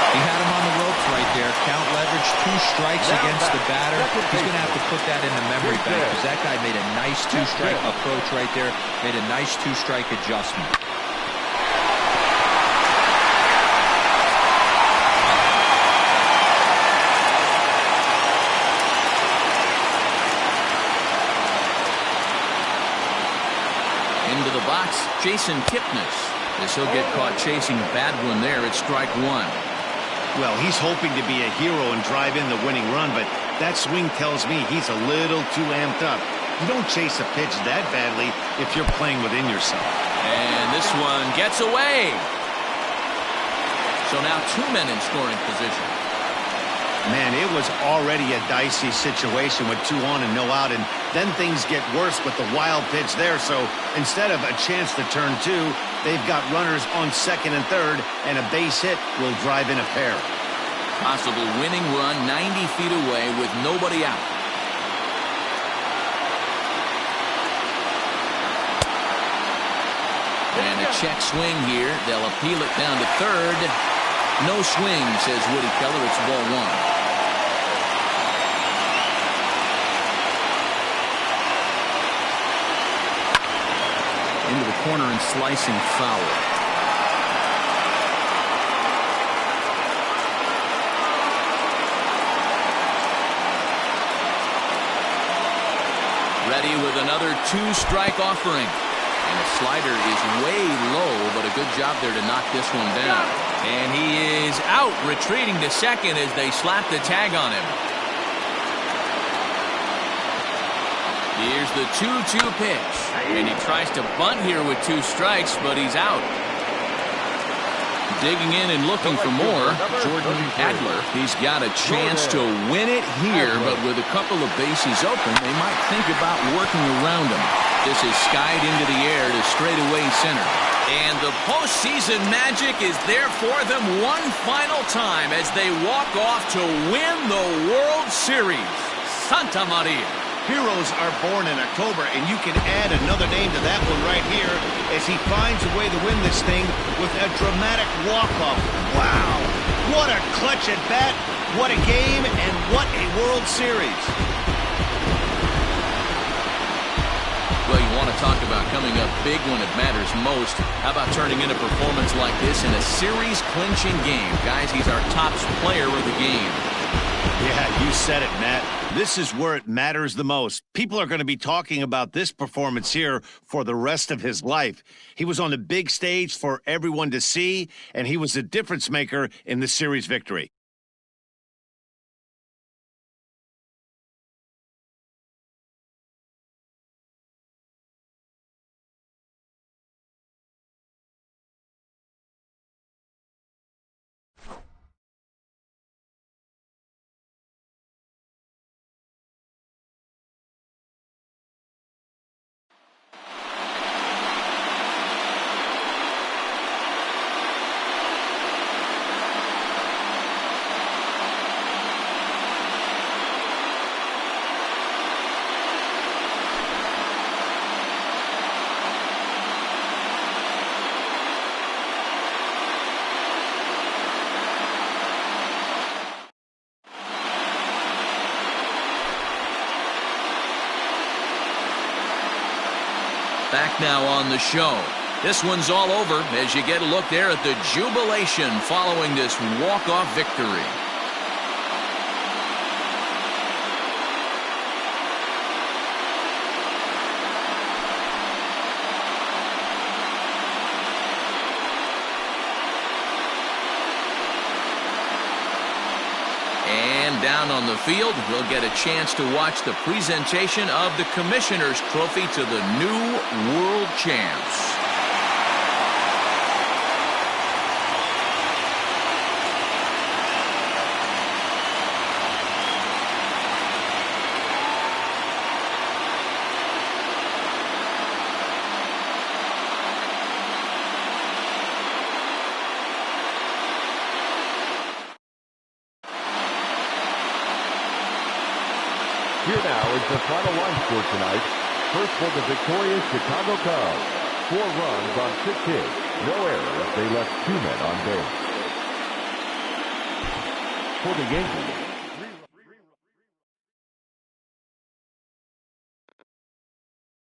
He had him on the ropes right there. Count leverage, 2 strikes against the batter. He's going to have to put that in the memory bank because that guy made a nice 2-strike approach right there. Made a nice 2-strike adjustment. Into the box, Jason Kipnis. As he'll get caught chasing a bad one there at strike 1. Well, he's hoping to be a hero and drive in the winning run, but that swing tells me he's a little too amped up. You don't chase a pitch that badly if you're playing within yourself. And this one gets away. So now 2 men in scoring position. Man, it was already a dicey situation with 2 on and no out, and then things get worse with the wild pitch there. So instead of a chance to turn 2, they've got runners on second and third, and a base hit will drive in a pair. Possible winning run 90 feet away with nobody out. And a check swing here. They'll appeal it down to third. No swing, says Woody Keller. It's ball 1. Into the corner and slicing foul. Ready with another 2-strike offering. And the slider is way low, but a good job there to knock this one down. And he is out, retreating to second as they slap the tag on him. Here's the 2-2 pitch. And he tries to bunt here with 2 strikes, but he's out. Digging in and looking for more, Jordan Adler. He's got a chance to win it here, but with a couple of bases open, they might think about working around him. This is skied into the air to straightaway center. And the postseason magic is there for them one final time as they walk off to win the World Series. Santa Maria. Heroes are born in October, and you can add another name to that one right here as he finds a way to win this thing with a dramatic walk-off. Wow! What a clutch at bat, what a game, and what a World Series. Well, you want to talk about coming up big when it matters most. How about turning in a performance like this in a series-clinching game? Guys, he's our top player of the game. Yeah, you said it, Matt. This is where it matters the most. People are going to be talking about this performance here for the rest of his life. He was on the big stage for everyone to see, and he was the difference maker in the series victory. Back now on the show. This one's all over as you get a look there at the jubilation following this walk-off victory. And down on the field, we'll get a chance to watch the presentation of the Commissioner's Trophy to the new World Champs. Here now is the final line score tonight. First for the victorious Chicago Cubs. 4 runs on 6 hits. No errors. They left 2 men on base. For the Yankees,